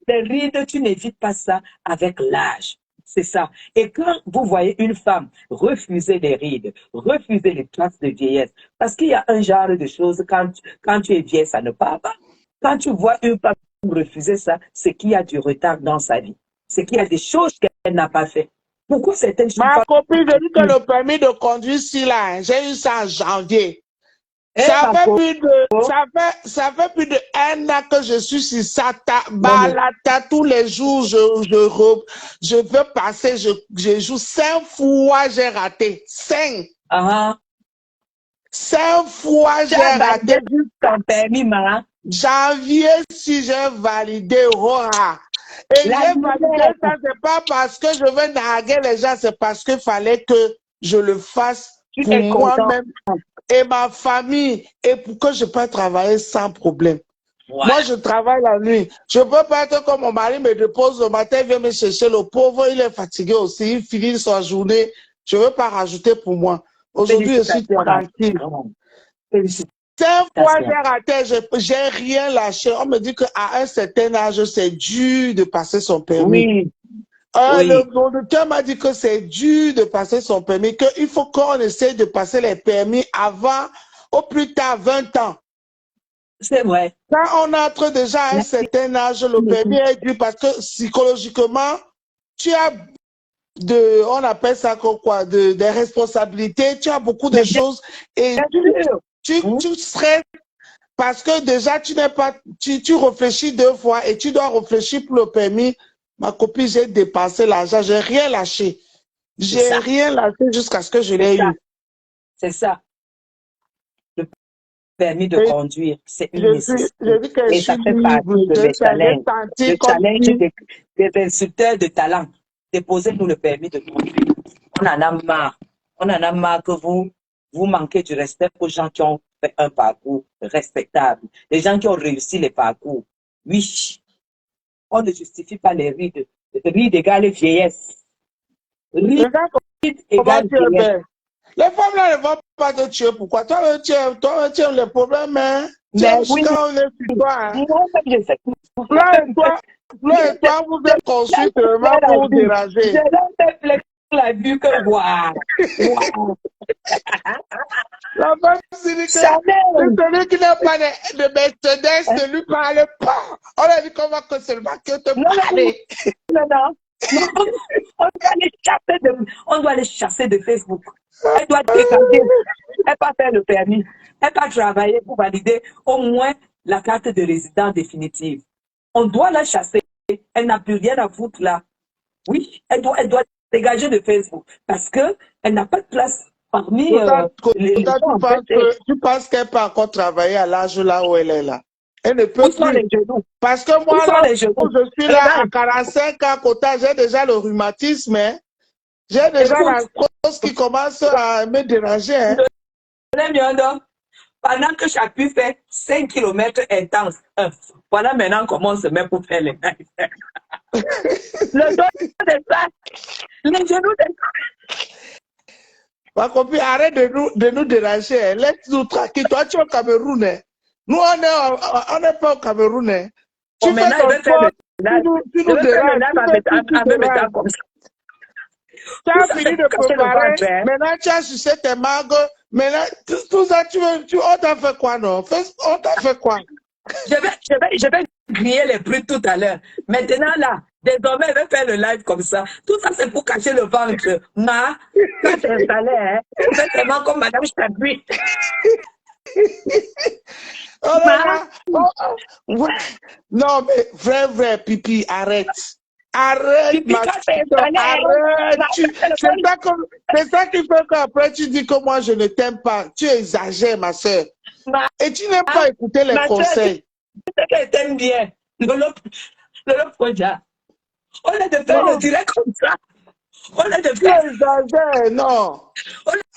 Les rides, tu n'évites pas ça avec l'âge. C'est ça. Et quand vous voyez une femme refuser les rides, refuser les traces de vieillesse, parce qu'il y a un genre de choses, quand tu es vieille, ça ne part pas. Quand tu vois une femme refuser ça, c'est qu'il y a du retard dans sa vie. C'est qu'il y a des choses qu'elle n'a pas fait. Pourquoi certaines choses... Ma copine, je dis que le permis de conduire, si là, j'ai eu ça en janvier. Ça fait plus de 1 an que je suis sur ça, balata tous les jours, je veux passer, je joue 5 fois, j'ai raté. 5. 5 fois, j'ai raté. Ton permis, janvier, si j'ai validé, Et j'ai validé ça, c'est pas parce que je veux narguer les gens, c'est parce qu'il fallait que je le fasse Tu pour es content. moi-même et ma famille et pour que je puisse travailler sans problème. Voilà. Moi, je travaille la nuit. Je ne peux pas être comme mon mari me dépose le matin, il vient me chercher. Le pauvre, il est fatigué aussi. Il finit sa journée. Je ne veux pas rajouter pour moi. Aujourd'hui, je suis tranquille. Félicitations. 5 fois, j'ai raté, j'ai rien lâché. On me dit qu'à un certain âge, c'est dur de passer son permis. Oui. Le conducteur m'a dit que c'est dur de passer son permis, qu'il faut qu'on essaie de passer les permis avant, au plus tard, 20 ans. C'est vrai. Quand on entre déjà à un certain âge, le permis est dur parce que psychologiquement, tu as on appelle ça quoi, des responsabilités, tu as beaucoup de choses et tu stresses parce que déjà tu n'es pas, tu réfléchis 2 fois et tu dois réfléchir pour le permis. Ma copine, j'ai dépensé l'argent, j'ai rien lâché. J'ai rien lâché jusqu'à ce que je l'ai eu. C'est ça. Le permis de conduire, c'est une nécessité. Et ça fait partie de mes challenges. Le challenge des insulteurs de talent. Déposez-nous le permis de conduire. On en a marre. On en a marre que vous manquez du respect aux gens qui ont fait un parcours respectable. Les gens qui ont réussi les parcours. Oui. On ne justifie pas les rides. Rides égale vieillesse. Rides égale vieillesse. Les femmes là ne vont pas te tuer. Pourquoi? Toi, tu as les problèmes, hein? Mais oui. Quand on est sur toi, hein? Moi-même, je sais. Là, et toi, vous êtes construit seulement pour vous déranger. Je l'ai fait la vue que waouh. La femme s'est dit que celui qui n'a pas de Mercedes ne lui parle pas. On a dit qu'on va seulement que te parler. Non. On doit les chasser de Facebook. Elle doit dégager. Elle va faire le permis. Elle va travailler pour valider au moins la carte de résident définitive. On doit la chasser. Elle n'a plus rien à foutre là. Oui, elle doit dégager de Facebook parce qu'elle n'a pas de place parmi les gens. Tu penses qu'elle peut encore travailler à l'âge là où elle est là? Elle ne peut plus. Les genoux? Parce que moi, là, je suis là à 45 ans, j'ai déjà le rhumatisme. Hein? J'ai déjà la cause qui commence à me déranger. Hein? Pendant que chacun fait 5 km intenses, voilà maintenant on commence à se mettre pour faire les lives. Le dos de ça, les genoux de ça. Ma copine, arrête de nous déranger. Hein. Laisse-nous tranquille. Toi, tu es au Cameroun. Hein. Nous, on n'est pas au Cameroun. Hein. Tu fais ton sport, tu nous déranges. Tu as fini de préparer. Maintenant, tu as sucé tes mangues. Maintenant, tout ça, on t'a fait quoi, non? On t'a fait quoi? Je vais griller les bruits tout à l'heure. Maintenant, là, désormais, je vais faire le live comme ça. Tout ça, c'est pour cacher le ventre. Ma, quand tu es installé, hein, c'est tellement comme Madame Chabui. Oh là là. Non, mais vrai, Pipi, arrête. Arrête, Pipi, ma arrête. C'est ça qui fait qu'après tu dis que moi je ne t'aime pas. Tu exagères, ma soeur. Et tu n'aimes pas écouter les conseils. C'est qu'elle t'aime bien. Le projet. On est de faire le direct comme ça. On est de faire. Tu exagères, non.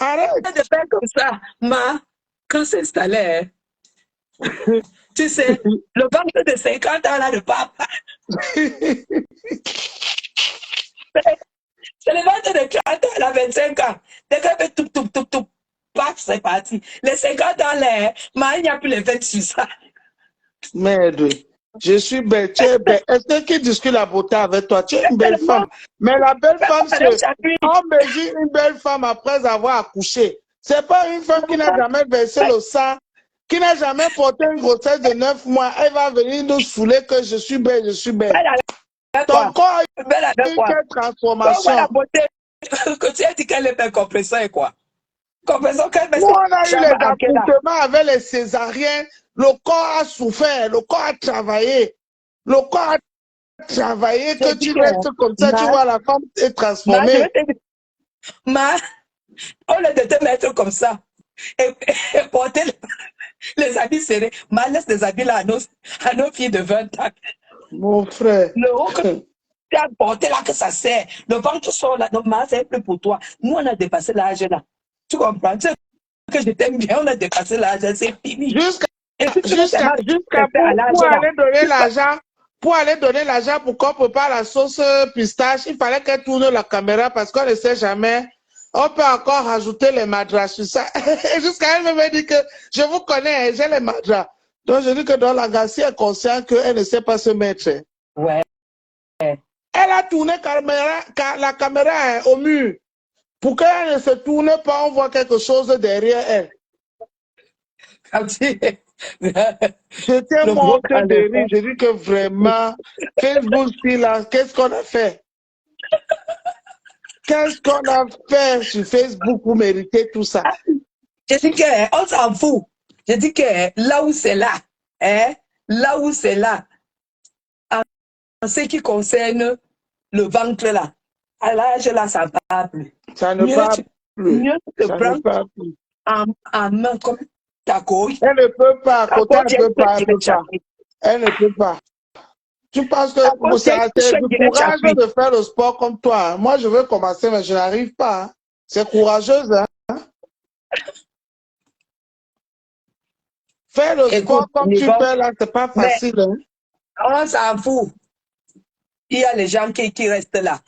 Arrête. On est de faire comme ça. Ma, quand c'est installé, tu sais, le ventre de 50 ans là de papa. C'est le ventre de 30 ans, elle a 25 ans. Dès qu'elle fait tout, paf, c'est parti. Les 50 ans là, il n'y a plus les fêtes sur ça. Merde, je suis belle, tu es belle. Est-ce qui discute la beauté avec toi? Tu es une belle femme. Mais la belle femme, on mesure une belle femme après avoir accouché. C'est pas une femme qui n'a jamais versé le sang, qui n'a jamais porté une grossesse de 9 mois. Elle va venir nous saouler que je suis belle, je suis belle. Ton corps a une transformation. La beauté que tu as dit qu'elle est belle, compresseur et quoi? Compresseur qu'elle met. Nous, on a eu les accouchements avec les césariens. Le corps a souffert, le corps a travaillé. Le corps a travaillé, que tu restes comme ça, tu vois la femme est transformée. Au lieu de te mettre comme ça et porter les habits serrés, laisse les habits là à nos filles de 20 ans. Mon frère. Le haut que tu as porté là, que ça sert. Le ventre sort là. Donc, c'est plus pour toi. Nous, on a dépassé l'âge là. Tu comprends? Tu sais que je t'aime bien, on a dépassé l'âge, c'est fini. Et puis, tu vas tellement à l'âge pour là. aller donner l'argent. Pour aller donner l'argent pour qu'on prépare la sauce pistache, il fallait qu'elle tourne la caméra parce qu'on ne sait jamais. On peut encore rajouter les madras sur ça. Jusqu'à elle me dit que je vous connais, j'ai les madras. Donc je dis que dans la Garcia est consciente qu'elle ne sait pas se mettre. Ouais. Elle a tourné la caméra au mur. Pour qu'elle ne se tourne pas, on voit quelque chose derrière elle. J'étais morte de rire. Je dis que vraiment, Facebook, là, qu'est-ce qu'on a fait? Qu'est-ce qu'on a fait sur Facebook pour mériter tout ça? Je dis qu'on s'en fout. Je dis que là où c'est là, hein, là où c'est là, en ce qui concerne le ventre là, à l'âge là, ça ne parle plus. Ça ne parle plus. Mieux te prendre en main comme ta couille. Elle ne peut pas, Kota ne peut pas, elle ne peut pas. Tu penses que c'est du courage de faire le sport comme toi. Hein? Moi, je veux commencer, mais je n'arrive pas. Hein? C'est courageuse. Hein? Faire le sport comme tu fais là, c'est pas facile. Hein? On s'en fout. Il y a les gens qui restent là.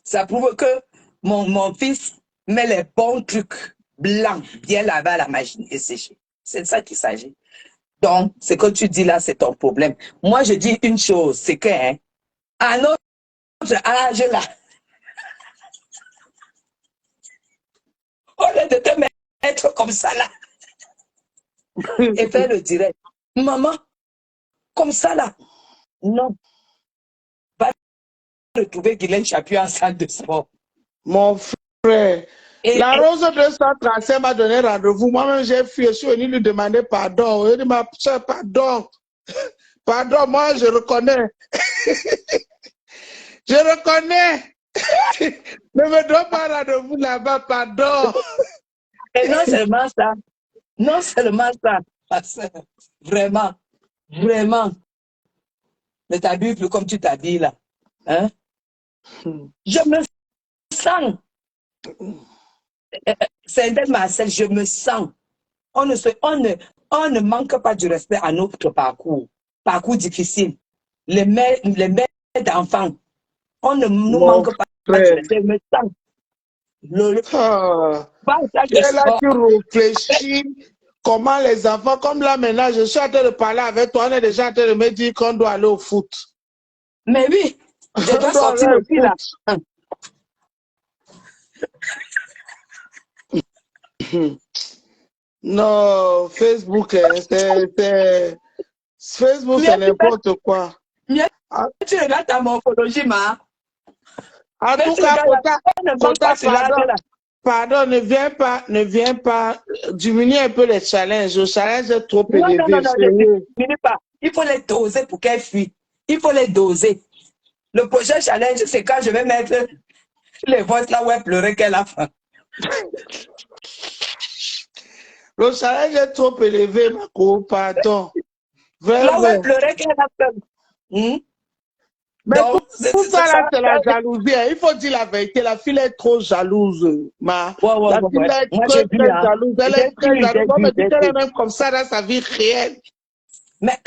Ça prouve que mon fils met les bons trucs blancs, bien lavés à la machine et séchés. C'est de ça qu'il s'agit. Donc, ce que tu dis là, c'est ton problème. Moi, je dis une chose, c'est que, hein, à notre âge là, au lieu de te mettre comme ça là, et faire le direct, maman, comme ça là, non. Va retrouver Guylaine Chapuis en salle de sport. Mon frère, la Rose 235 m'a donné rendez-vous. Moi-même, j'ai fui, je suis venu lui demander pardon. Il dit, ma soeur, pardon. Pardon, moi, je reconnais. Je reconnais. Ne me donne pas rendez-vous là-bas, pardon. Et non seulement ça, non seulement ça, ma soeur, vraiment, vraiment, ne t'habille plus comme tu t'habilles là. Hein? Je me sens. C'est un Marcel, je me sens. On ne manque pas du respect à notre parcours. Parcours difficile. Les mères d'enfants. On ne nous manque pas du respect. Je me sens. Et là, tu réfléchis comment les enfants, comme là maintenant, je suis en train de parler avec toi, on est déjà en train de me dire qu'on doit aller au foot. Mais oui, je dois sortir aussi là. Non, Facebook, Facebook, c'est n'importe quoi. Tu regardes ta morphologie, ma. En tout cas, pardon, ne viens pas diminuer un peu les challenges. Le challenge est trop élevé. Non, ne diminue pas. Il faut les doser pour qu'elles fuient. Il faut les doser. Le prochain challenge, c'est quand je vais mettre les voix là où elle pleurait qu'elle a faim. Le challenge est trop élevé, Marco, pardon. Là où elle pleurait qu'elle a faim. Mais donc, tout ça là, c'est la jalousie. Il faut dire la vérité. La fille est trop jalouse. La fille est très jalouse. Elle est très jalouse. On me dit qu'elle est même comme ça dans sa vie réelle. Mais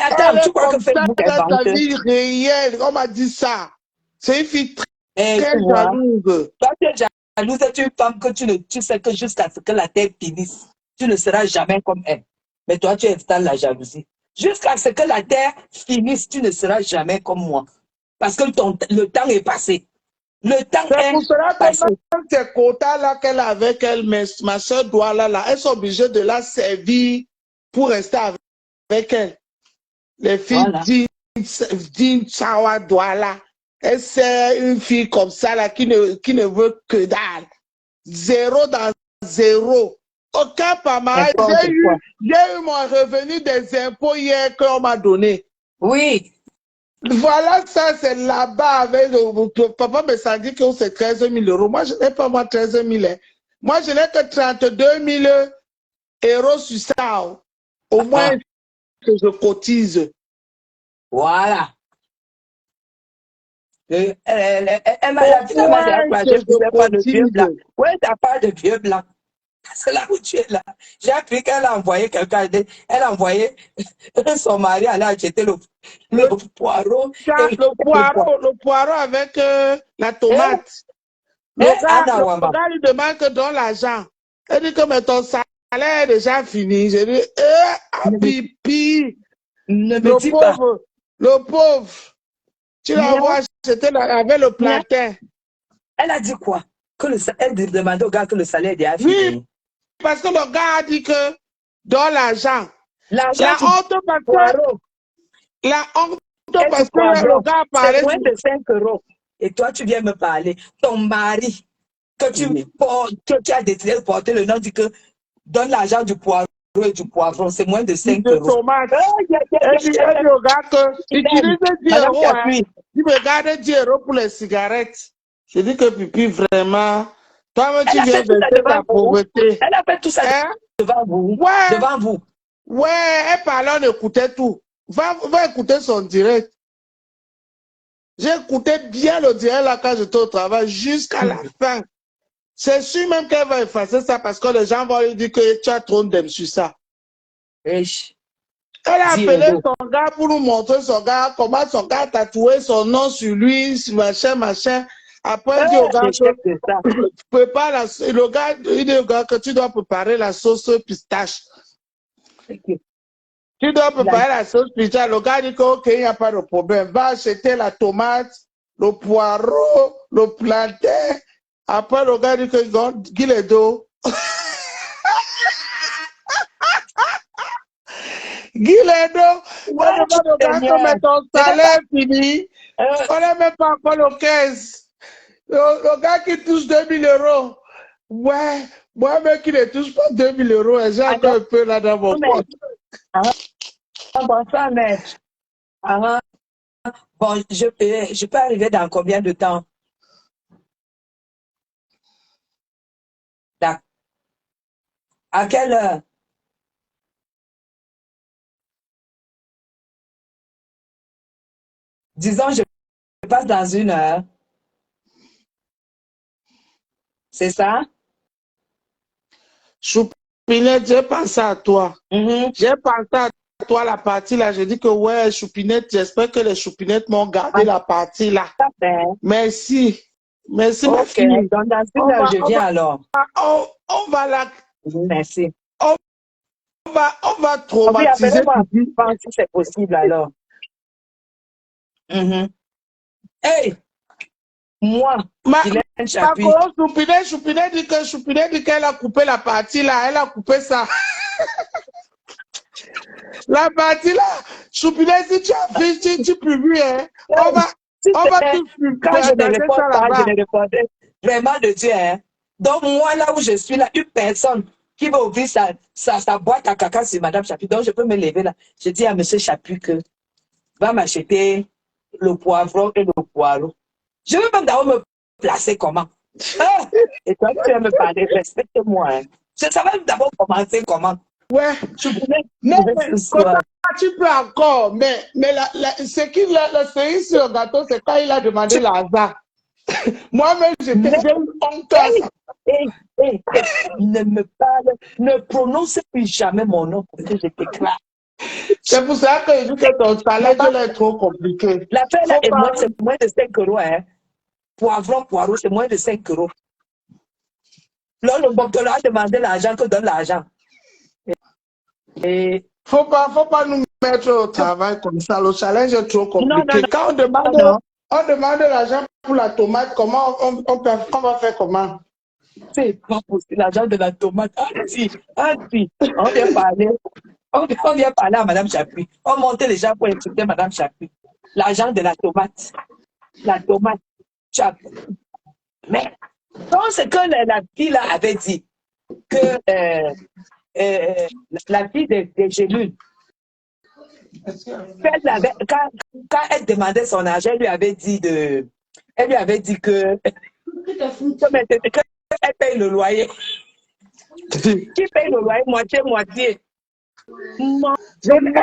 attends, tu crois que Facebook est dans sa vie réelle, on m'a dit ça. C'est une fille très jalouse. Toi, tu es jalouse, tu es une femme que tu sais que jusqu'à ce que la terre finisse, tu ne seras jamais comme elle. Mais toi, tu installes la jalousie. Jusqu'à ce que la terre finisse, tu ne seras jamais comme moi. Parce que le temps est passé. Le temps est pour cela passé. Même ces quotas-là qu'elle a avec elle, ma soeur Douala, là, elles sont obligées de la servir pour rester avec elle. Les filles dignes, Chawa Douala. Elle c'est une fille comme ça, là, qui ne veut que dalle. Zéro dans zéro. Aucun pas mal. J'ai eu mon revenu des impôts hier qu'on m'a donné. Oui. Voilà, ça, c'est là-bas avec papa me s'en dit que c'est 13 000 euros. Moi, je n'ai pas moi 13 000. Hein. Moi, je n'ai que 32 000 euros sur ça. Au moins que je cotise. Voilà. Au La fille m'a dit, point quoi, que je ne je sais pas de vieux blanc. cotise. Ouais, t'as pas de vieux blanc. C'est là où tu es là. J'ai appris qu'elle a envoyé quelqu'un, elle a envoyé son mari aller acheter le poireau et Le poireau avec la et, tomate. et Anna Le Wamba. gars lui demande que donne l'argent. Elle dit que mais ton salaire est déjà fini. J'ai dit, ah, Ne me, pipi, ne me dis pas. le pauvre. Tu Nya, l'envoies acheter avec le nya. plantain. Elle a dit quoi? Elle demandait au gars que le salaire est déjà Oui, fini. parce que le gars a dit que donne l'argent. L'argent La du honte poireau et du parce que le poivron, gars a c'est parlé moins sur... de 5 euros. Et toi, tu viens me parler. Ton mari, que tu as décidé de porter le nom, dit que donne l'argent du poireau et du poivron, c'est moins de 5 de euros. tomates. Elle dit au gars que utilise 10 Madame euros. Hein. Chapuis, Il me garde 10 euros pour les cigarettes. Je dis que pipi, vraiment, toi-même, elle tu a viens fait tout ça verser devant ta vous. pauvreté. Elle a fait tout ça Hein? devant vous. Ouais, Devant vous. ouais, elle parlait, on écoutait tout. Va écouter son direct. J'ai écouté bien le direct là quand j'étais au travail jusqu'à la fin. C'est sûr même qu'elle va effacer ça parce que les gens vont lui dire que tu as trop d'aime sur ça. Wesh, Elle a 10 appelé euros. son gars pour nous montrer son gars, comment son gars a tatoué son nom sur lui, machin, machin. Après, il dit au gars Les chefs de ça. que prépare le gars, il dit au gars que tu dois préparer la sauce pistache. Tu dois préparer la sauce pistache. Le gars dit que ok, il n'y a pas de problème. Va acheter la tomate, le poireau, le plantain. Après, le gars dit qu'il est d'eau. Guiledo, on demande au gars que ton salaire fini. On n'est même pas encore le 15. Le gars qui touche 2000 euros. Ouais, moi-même qui ne touche pas 2000 euros, j'ai encore un peu là dans mon compte. Bonsoir, maître. Bon, je peux arriver dans combien de temps? À quelle heure? Disons, je passe dans 1 heure. C'est ça? Choupinette, j'ai pensé à toi. Mm-hmm. J'ai pensé à toi la partie là. J'ai dit que ouais, Choupinette, j'espère que les Choupinettes m'ont gardé la partie là. Merci. Merci, ma fille. Donc dans 1 heure, je viens alors. On va là. Merci. On va traumatiser. Oui, si c'est possible alors. Mm-hmm. Hey! Moi, Choupinette dit qu'elle a coupé la partie là, elle a coupé ça. La partie là, Choupinette, si tu as vu, tu publies, hein, on va tout publier. Quand je ne réponds pas, je ne répondais vraiment de Dieu. Hein. Donc moi, là où je suis, là, une personne qui va ouvrir sa boîte à caca sur Madame Chapuis, donc je peux me lever là. Je dis à Monsieur Chapuis que va m'acheter le poivron et le poireau. Je veux même d'abord me placer comment? Ah, et toi, tu vas me parler, respecte-moi. Hein. Je savais d'abord commencer comment. Ouais. Non, mais tu peux encore, mais ce qui le cerise sur le gâteau, c'est quand il a demandé l'argent. Moi-même, j'ai eu honte à ça. Ne me parle, ne prononce plus jamais mon nom parce que je t'éclate. C'est pour ça que je dis que ton salaire est trop compliqué. L'affaire là, c'est moins de 5 euros. Hein. Poivron, poireau, c'est moins de 5 euros. Là, le docteur a demandé l'argent, que donne l'argent. Faut pas nous mettre au travail comme ça. Le challenge est trop compliqué. Non. Quand on demande l'argent pour la tomate, comment on va faire comment? C'est pas possible, l'argent de la tomate. On vient parler. On vient parler à Madame Chapuis. On monte les gens pour insulter Madame Chapuis. L'argent de la tomate. La tomate. Chapuis. Mais, quand c'est que la fille là avait dit que la fille de Gélules, quand elle demandait son argent, elle lui avait dit que elle paye le loyer. Qui paye le loyer moitié? Non, non.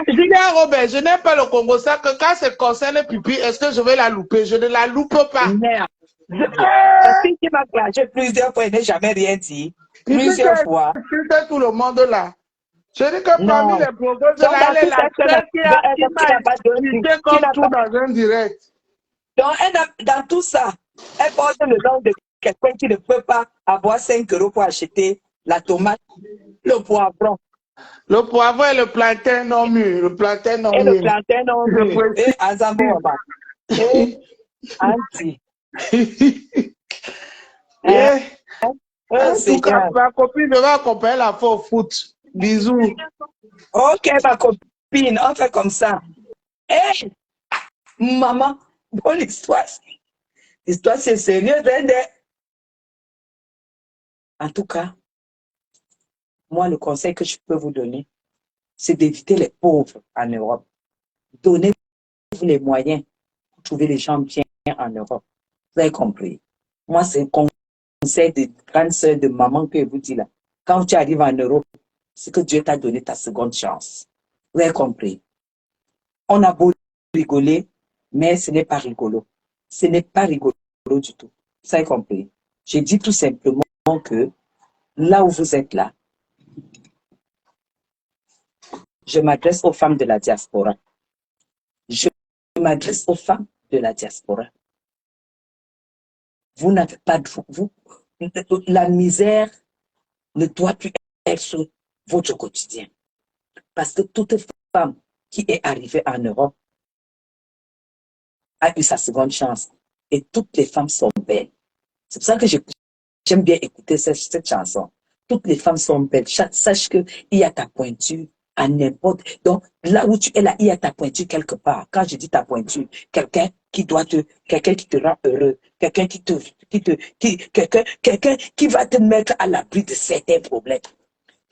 Julien Robert, je n'aime pas le Congo, ça que quand ça concerne pipi, est-ce que je vais la louper? Je ne la loupe pas. Merde. La fille qui m'a clashé plusieurs fois, elle n'a jamais rien dit. Pipi, Plusieurs fois. c'est tout le monde là. Je dis que parmi Non. les blogueuses Donc, là, dans elle est tout la ça, seule qui n'a m'a pas donné. expliqué comme tout dans un direct. Donc, dans tout ça, elle porte le nom de quelqu'un qui ne peut pas avoir 5 euros pour acheter la tomate, le poivron Le poivron et le plantain non mûr. Le plantain non et le mûr. plantain non mûr et Azambo et Anti. Hein? Yeah. Oh, En tout cas, Seigneur. ma copine va accompagner la fois au foot. Bisous. Ok, ma copine, on fait comme ça. Hé, maman, bon, l'histoire, c'est sérieux. En tout cas, moi, le conseil que je peux vous donner, c'est d'éviter les pauvres en Europe. Donnez-vous les moyens pour trouver les gens bien en Europe. Vous avez compris? Moi, c'est un conseil de grande sœur, de maman que je vous dis là. Quand tu arrives en Europe, c'est que Dieu t'a donné ta seconde chance. Vous avez compris? On a beau rigoler, mais ce n'est pas rigolo. Ce n'est pas rigolo du tout. Vous avez compris? J'ai dit tout simplement que là où vous êtes là, je m'adresse aux femmes de la diaspora. Je m'adresse aux femmes de la diaspora. Vous n'avez pas de vous. La misère ne doit plus être votre quotidien. Parce que toute femme qui est arrivée en Europe a eu sa seconde chance. Et toutes les femmes sont belles. C'est pour ça que j'aime bien écouter cette chanson. Toutes les femmes sont belles. Sache qu'il y a ta pointure à n'importe. Donc, là où tu es là, il y a ta pointure quelque part. Quand je dis ta pointure, quelqu'un qui te rend heureux, quelqu'un qui va te mettre à l'abri de certains problèmes.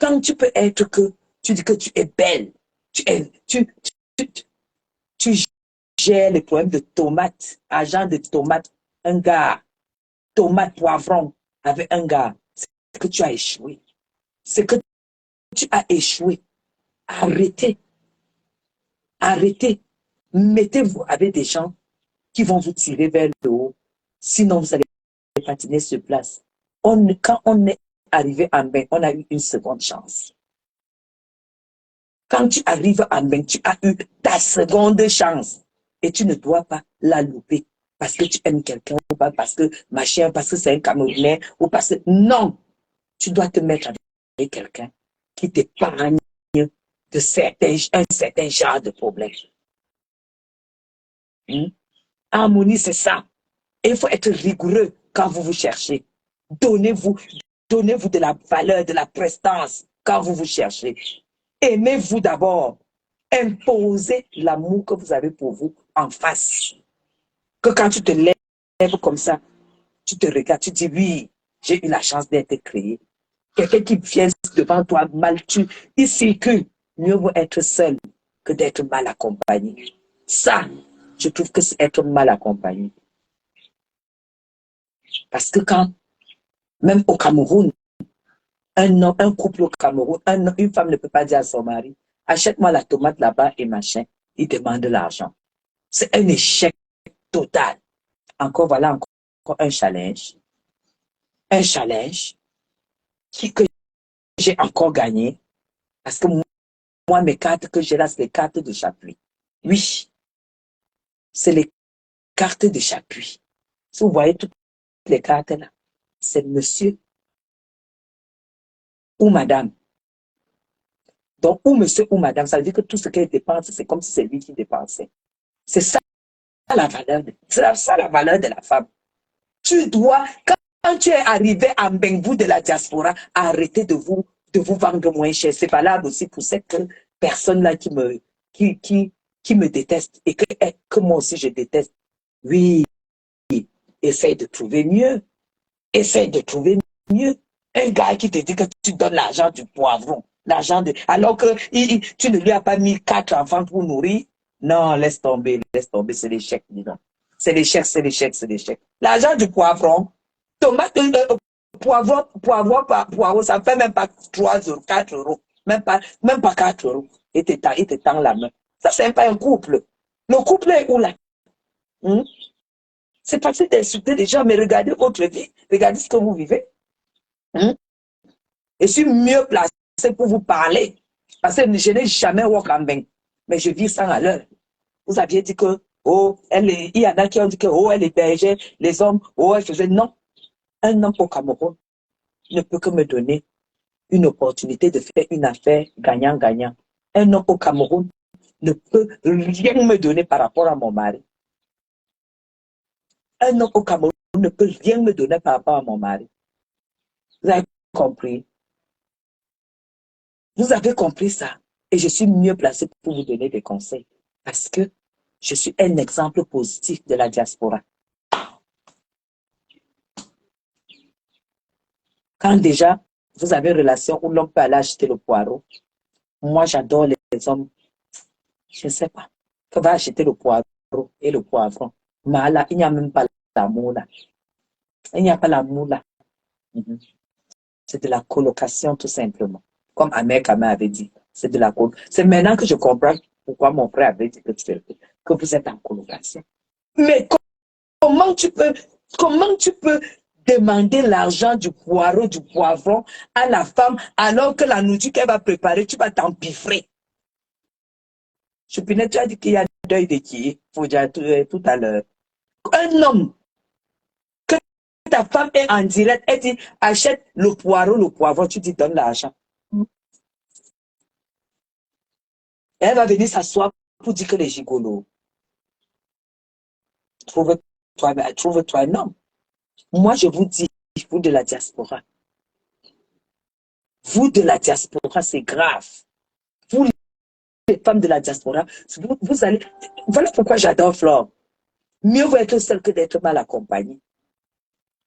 Quand tu peux être tu dis que tu es belle, tu gères les problèmes de tomates, agent de tomates, un gars, tomate poivron avec un gars, c'est que tu as échoué. C'est que tu as échoué. Arrêtez. Arrêtez. Mettez-vous avec des gens qui vont vous tirer vers le haut. Sinon, vous allez patiner sur place. Quand on est arrivé en bain, on a eu une seconde chance. Quand tu arrives en bain, tu as eu ta seconde chance. Et tu ne dois pas la louper. Parce que tu aimes quelqu'un ou pas parce que machin, parce que c'est un Camerounais ou parce que... Non! Tu dois te mettre avec quelqu'un qui t'épargne de un certain genre de problème. Harmonie, c'est ça. Et il faut être rigoureux quand vous vous cherchez. Donnez-vous de la valeur, de la prestance quand vous vous cherchez. Aimez-vous d'abord. Imposez l'amour que vous avez pour vous en face. Que quand tu te lèves comme ça, tu te regardes, tu dis oui, j'ai eu la chance d'être créé. Quelqu'un qui vient devant toi mal, il circule. Mieux vaut être seul que d'être mal accompagné. Ça, je trouve que c'est être mal accompagné. Parce que même au Cameroun, un couple au Cameroun, une femme ne peut pas dire à son mari, achète-moi la tomate là-bas et machin, il demande de l'argent. C'est un échec total. Voilà encore un challenge. Un challenge que j'ai encore gagné. Parce que moi, mes cartes que j'ai là, c'est les cartes de Chapuis. Oui, c'est les cartes de Chapuis. Si vous voyez toutes les cartes là, c'est monsieur ou madame. Donc, ou monsieur ou madame, ça veut dire que tout ce qu'elle dépense, c'est comme si c'est lui qui dépensait. C'est ça la valeur. C'est ça la valeur de la femme. Tu dois, quand tu es arrivé en Bengbou de la diaspora, arrêtez de vous vendre moins cher. C'est valable aussi pour cette personne-là qui me déteste et que moi aussi je déteste. Oui, essaye de trouver mieux. Essaye de trouver mieux. Un gars qui te dit que tu donnes l'argent du poivron, alors que tu ne lui as pas mis 4 enfants pour nourrir. Non, laisse tomber, c'est l'échec, dis donc. C'est l'échec. L'argent du poivron, tomate, poivron, ça ne fait même pas 3 euros, 4 euros. Même pas 4 euros. Il te tend la main. Ça, c'est pas un couple. Le couple est où là? Hmm? C'est facile d'insulter les gens, mais regardez votre vie. Regardez ce que vous vivez. Hmm? Je suis mieux placé pour vous parler. Parce que je n'ai jamais walk en bain. Mais je vis ça à l'heure. Vous aviez dit que, oh, il y en a qui ont dit que, oh, elle hébergeait les hommes, oh, elle faisait. Non. Un homme au Cameroun ne peut que me donner une opportunité de faire une affaire gagnant-gagnant. Un homme au Cameroun ne peut rien me donner par rapport à mon mari. Un homme au Cameroun ne peut rien me donner par rapport à mon mari. Vous avez compris? Vous avez compris ça? Et je suis mieux placé pour vous donner des conseils. Parce que je suis un exemple positif de la diaspora. Quand déjà, vous avez une relation où l'homme peut aller acheter le poireau, moi j'adore les hommes, je ne sais pas, qui va acheter le poireau et le poivron. Mais là, il n'y a même pas l'amour là. Il n'y a pas l'amour là. C'est de la colocation tout simplement. Comme Ahmed Kame avait dit, c'est de la colocation. C'est maintenant que je comprends pourquoi mon frère avait dit que vous êtes en colocation. Mais comment tu peux demander l'argent du poireau, du poivron à la femme alors que la nourriture qu'elle va préparer, tu vas t'empiffrer? Choupinet, tu as dit qu'il y a deuil de qui? Faut dire tout à l'heure. Un homme, que ta femme est en direct, elle dit achète le poireau, le poivron, tu dis donne l'argent. Elle va venir s'asseoir pour dire que les gigolos. Trouve-toi un homme. Moi, je vous dis, vous de la diaspora. Vous de la diaspora, c'est grave. Vous, les femmes de la diaspora, vous allez. Voilà pourquoi j'adore Flore. Mieux vaut être seul que d'être mal accompagné.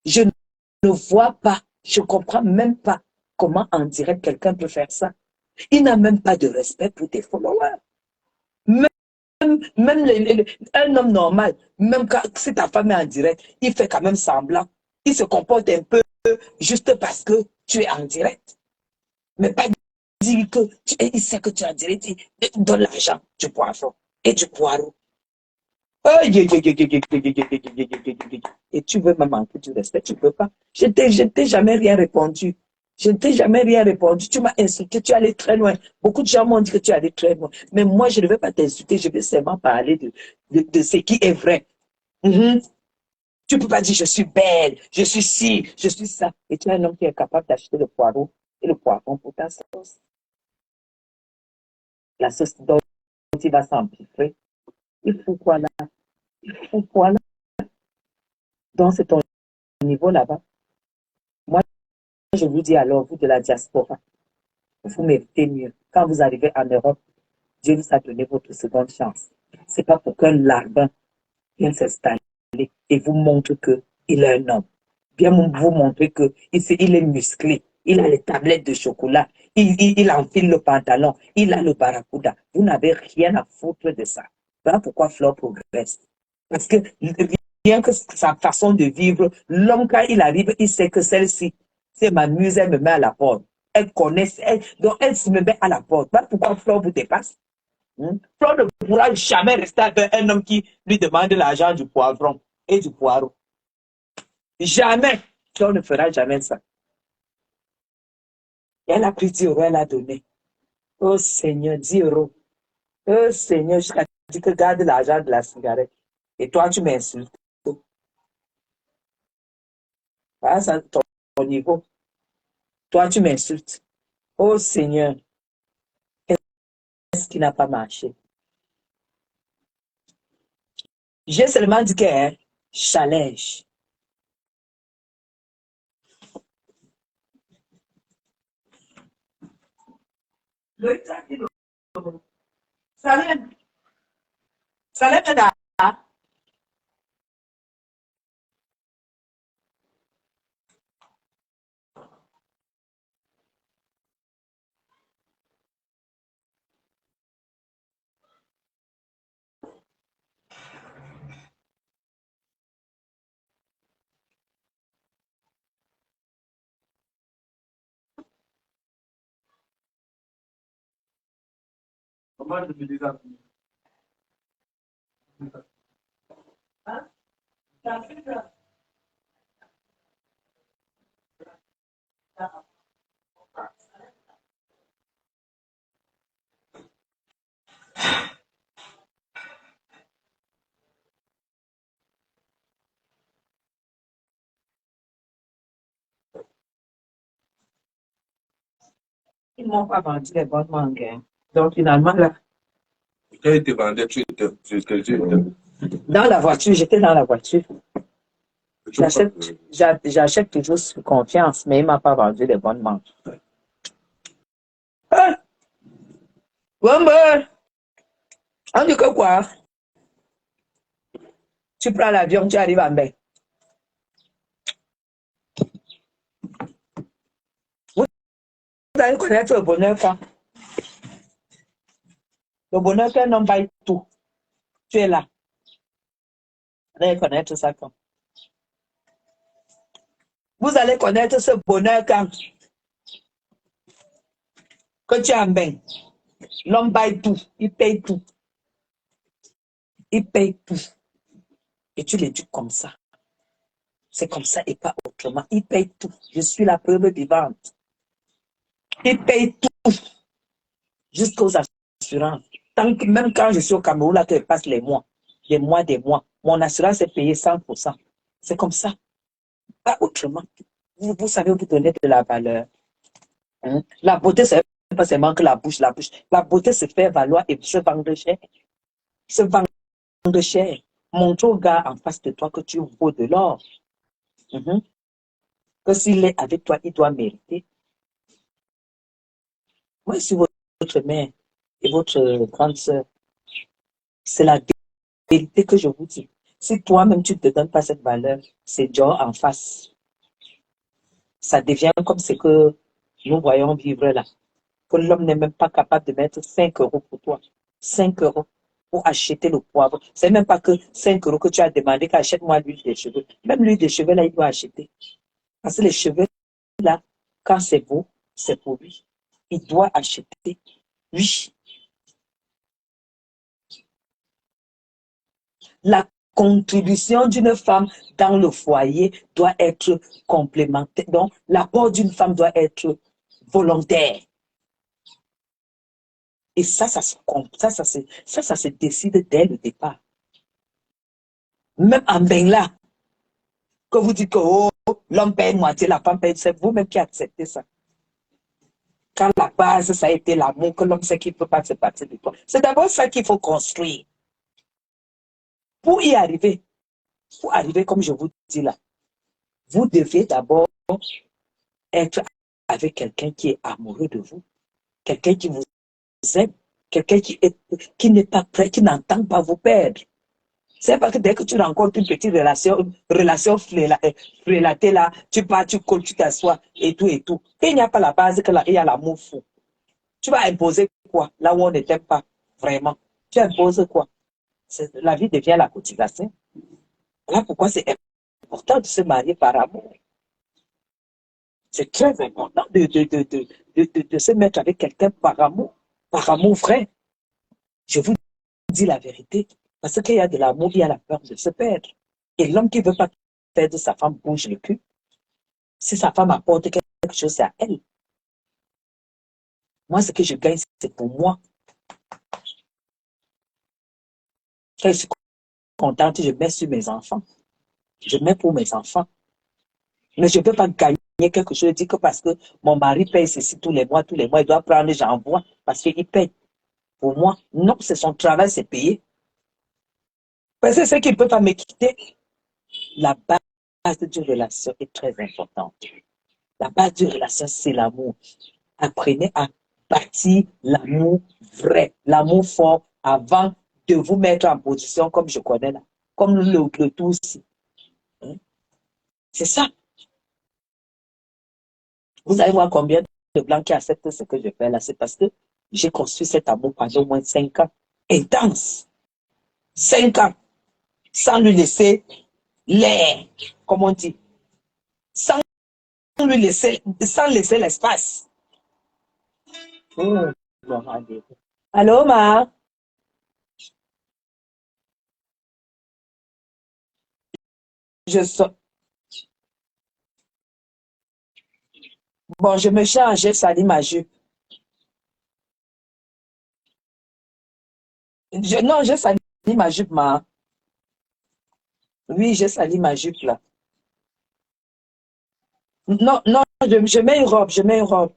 Je ne vois pas, je ne comprends même pas comment en direct quelqu'un peut faire ça. Il n'a même pas de respect pour tes followers. Même un homme normal, même quand si ta femme est en direct, il fait quand même semblant. Il se comporte un peu juste parce que tu es en direct. Mais pas dire que il sait que tu es en direct, il donne l'argent du poivron et du poireau. Et tu veux me manquer du respect, tu ne peux pas. Je ne t'ai jamais rien répondu. Je ne t'ai jamais rien répondu. Tu m'as insulté, tu es allé très loin. Beaucoup de gens m'ont dit que tu es allé très loin. Mais moi, je ne vais pas t'insulter, je vais seulement parler de ce qui est vrai. Tu ne peux pas dire je suis belle, je suis ci, je suis ça. Et tu es un homme qui est capable d'acheter le poireau et le poivron pour ta sauce. La sauce dont il va s'empiffrer. Il faut quoi là? Il faut quoi là? Donc, c'est ton niveau là-bas. Moi, je vous dis alors, vous de la diaspora, vous méritez mieux. Quand vous arrivez en Europe, Dieu vous a donné votre seconde chance. C'est pas pour qu'un larbin vienne s'installer et vous montre qu'il est un homme. Bien vous montrer qu'il est musclé. Il a les tablettes de chocolat. Il enfile le pantalon. Il a le barracuda. Vous n'avez rien à foutre de ça. Voilà pourquoi Flore progresse. Parce que rien que sa façon de vivre, l'homme, quand il arrive, il sait que celle-ci, si elle m'amuse, elle me met à la porte. Elle connaît, donc elle se me met à la porte. Voilà pourquoi Flore vous dépasse. Flore ne pourra jamais rester avec un homme qui lui demande l'argent du poivron et du poireau. Jamais. Flore ne fera jamais ça. Et elle a pris 10 euros, elle a donné. Oh Seigneur, 10 euros. Oh Seigneur, jusqu'à dire que garde l'argent de la cigarette. Et toi, tu m'insultes. Voilà, ça, ton niveau. Toi, tu m'insultes. Oh Seigneur, qu'est-ce qui n'a pas marché? J'ai seulement dit que challenge. Salut. Salut, Ils m'ont pas vendu les bonnes mangues. Hein. Donc, finalement, là. Quand ils te vendaient, tu étais. Dans la voiture, j'étais dans la voiture. J'achète toujours sur confiance, mais il ne m'a pas vendu les bonnes mangues. Hein? Wamba! On dit que quoi? Tu prends l'avion, tu arrives en bain. Vous allez connaître le bonheur quand? Le bonheur qu'un homme baille tout. Tu es là. Vous allez connaître ça quand? Vous allez connaître ce bonheur quand? Que tu es en bain. L'homme baille tout. Il paye tout. Il paye tout. Et tu l'éduques comme ça. C'est comme ça et pas autrement. Il paye tout. Je suis la preuve vivante. Il paye tout. Jusqu'aux assurances. Tant que, même quand je suis au Cameroun, là, que je passe les mois. Mon assurance est payée 100%. C'est comme ça. Pas autrement. Vous savez vous donner de la valeur. Hein? La beauté, c'est pas seulement que la bouche. La beauté se fait valoir et se vendre cher. Se vendre cher. Montre au gars en face de toi que tu vaux de l'or. Que s'il est avec toi, il doit mériter. Moi, je suis votre mère et votre grande sœur. C'est la vérité que je vous dis. Si toi-même, tu ne te donnes pas cette valeur, c'est Dieu en face. Ça devient comme ce que nous voyons vivre là. Que l'homme n'est même pas capable de mettre 5 euros pour toi. 5 euros pour acheter le poivre. C'est même pas que 5 euros que tu as demandé qu'achète-moi l'huile de cheveux. Même l'huile de cheveux là, il doit acheter. Parce que les cheveux là, quand c'est beau, c'est pour lui. Il doit acheter. Oui. La contribution d'une femme dans le foyer doit être complémentaire. Donc, l'apport d'une femme doit être volontaire. Et ça se décide dès le départ. Même en Bengla, que vous dites que oh, l'homme paye moitié, la femme paye, c'est vous-même qui acceptez ça. Quand la base, ça a été l'amour, que l'homme sait qu'il ne peut pas se passer de toi. C'est d'abord ça qu'il faut construire. Pour y arriver, comme je vous dis là, vous devez d'abord être avec quelqu'un qui est amoureux de vous, quelqu'un qui vous aime, quelqu'un qui n'est pas prêt, qui n'entend pas vous perdre. C'est parce que dès que tu rencontres une petite relation frélatée là, tu pars, tu colles, tu t'assois et tout et tout. Et il n'y a pas la base que là, il y a l'amour fou. Tu vas imposer quoi? Là où on ne t'aime pas vraiment. Tu imposes quoi? La vie devient la cotisation. Voilà pourquoi c'est important de se marier par amour. C'est très important de se mettre avec quelqu'un par amour vrai. Je vous dis la vérité. Parce qu'il y a de l'amour, il y a la peur de se perdre. Et l'homme qui ne veut pas perdre sa femme bouge le cul. Si sa femme apporte quelque chose, c'est à elle. Moi, ce que je gagne, c'est pour moi. Quand je suis contente, je mets sur mes enfants. Je mets pour mes enfants. Mais je ne peux pas gagner quelque chose, dire que parce que mon mari paye ceci tous les mois, il doit prendre, j'envoie, parce qu'il paye. Pour moi, non, c'est son travail, c'est payé. Parce que ce qui ne peut pas me quitter, la base d'une relation est très importante. La base d'une relation, c'est l'amour. Apprenez à bâtir l'amour vrai, l'amour fort, avant de vous mettre en position comme je connais là, comme le tout aussi. C'est ça. Vous allez voir combien de blancs qui acceptent ce que je fais là. C'est parce que j'ai construit cet amour pendant au moins 5 ans. Intense. 5 ans. Sans lui laisser l'air, comme on dit. Sans laisser l'espace. Allô, Ma? Je sors. Bon, je me change, j'ai sali ma jupe. Non, j'ai sali ma jupe, Ma. Oui, j'ai sali ma jupe, là. Non, non, je mets une robe, je mets une robe.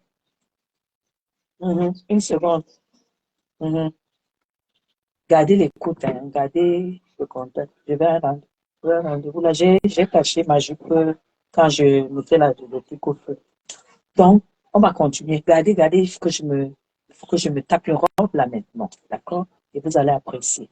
Une seconde. Mhm. Gardez l'écoute, hein, gardez le contact. Je vais à un rendez-vous. Là, j'ai caché ma jupe quand je mettais le truc au feu. Donc, on va continuer. Gardez, gardez, il faut que je me tape une robe là maintenant. D'accord? Et vous allez apprécier.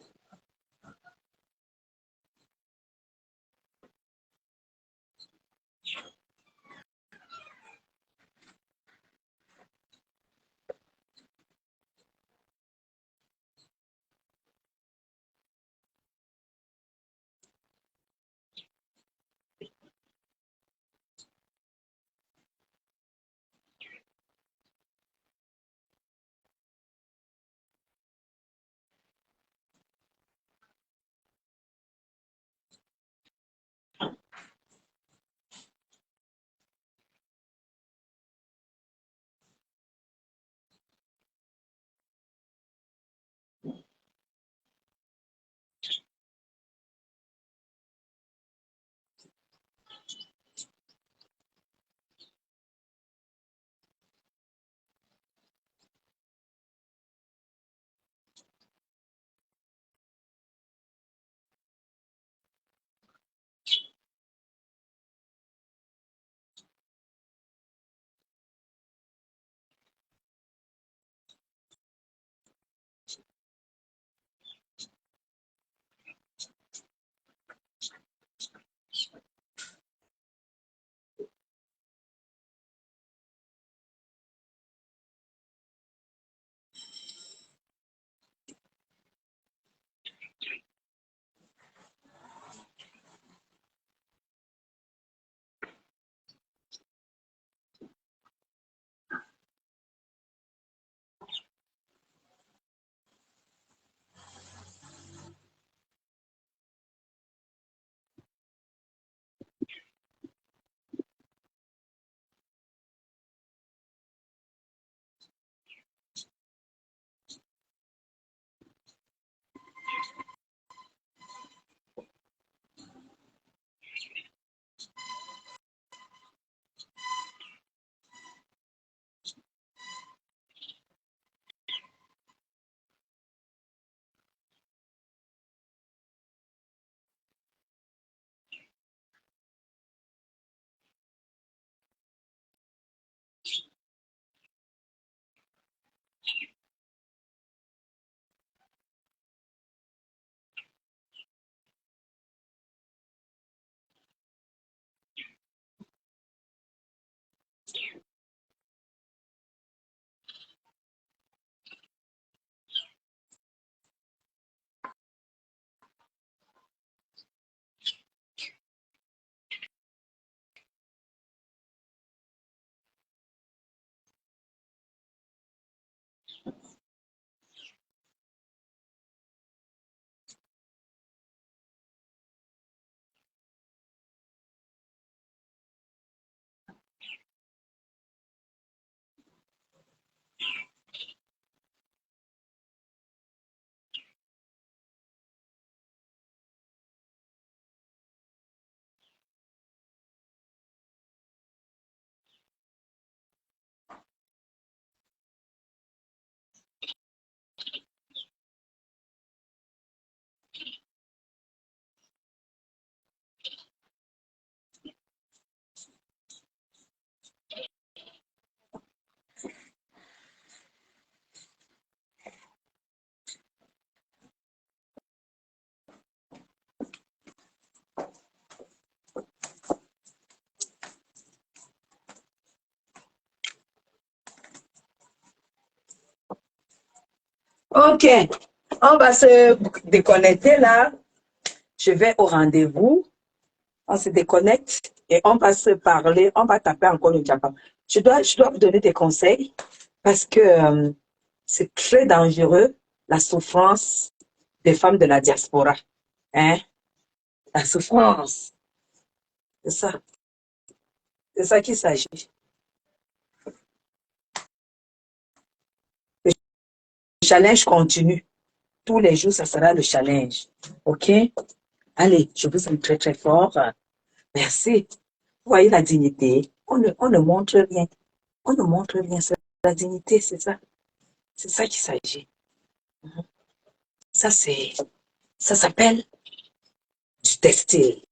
OK. On va se déconnecter là. Je vais au rendez-vous. On se déconnecte et on va se parler. On va taper encore le diapason. Je dois vous donner des conseils parce que C'est très dangereux, la souffrance des femmes de la diaspora. Hein? La souffrance. C'est ça. C'est ça qu'il s'agit. Le challenge continue. Tous les jours, ça sera le challenge. OK? Allez, je vous aime très, très fort. Merci. Vous voyez la dignité. On ne montre rien. On ne montre rien. C'est la dignité, c'est ça. C'est ça qu'il s'agit. Ça, ça s'appelle du textile.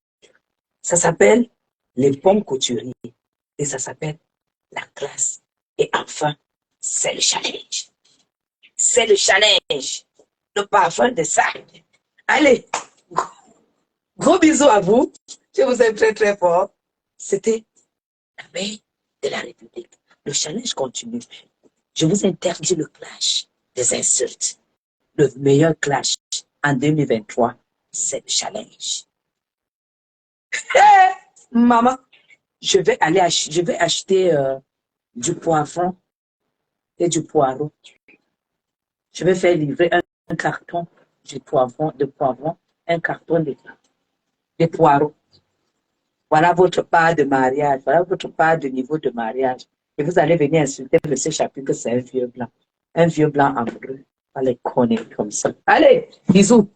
Ça s'appelle les bons couturiers. Et ça s'appelle la classe. Et enfin, c'est le challenge. C'est le challenge. Le parfum de ça. Allez, gros bisous à vous. Je vous aime très, très fort. C'était la veille de la République. Le challenge continue. Je vous interdis le clash des insultes. Le meilleur clash en 2023, c'est le challenge. Hey, maman, je vais acheter du poivron et du poireau. Je vais faire livrer un carton de poivron, un carton de poireaux. Voilà votre part de mariage, voilà votre part de niveau de mariage. Et vous allez venir insulter M. Chapuis que c'est un vieux blanc. Un vieux blanc amoureux. On va les connaître comme ça. Allez, bisous.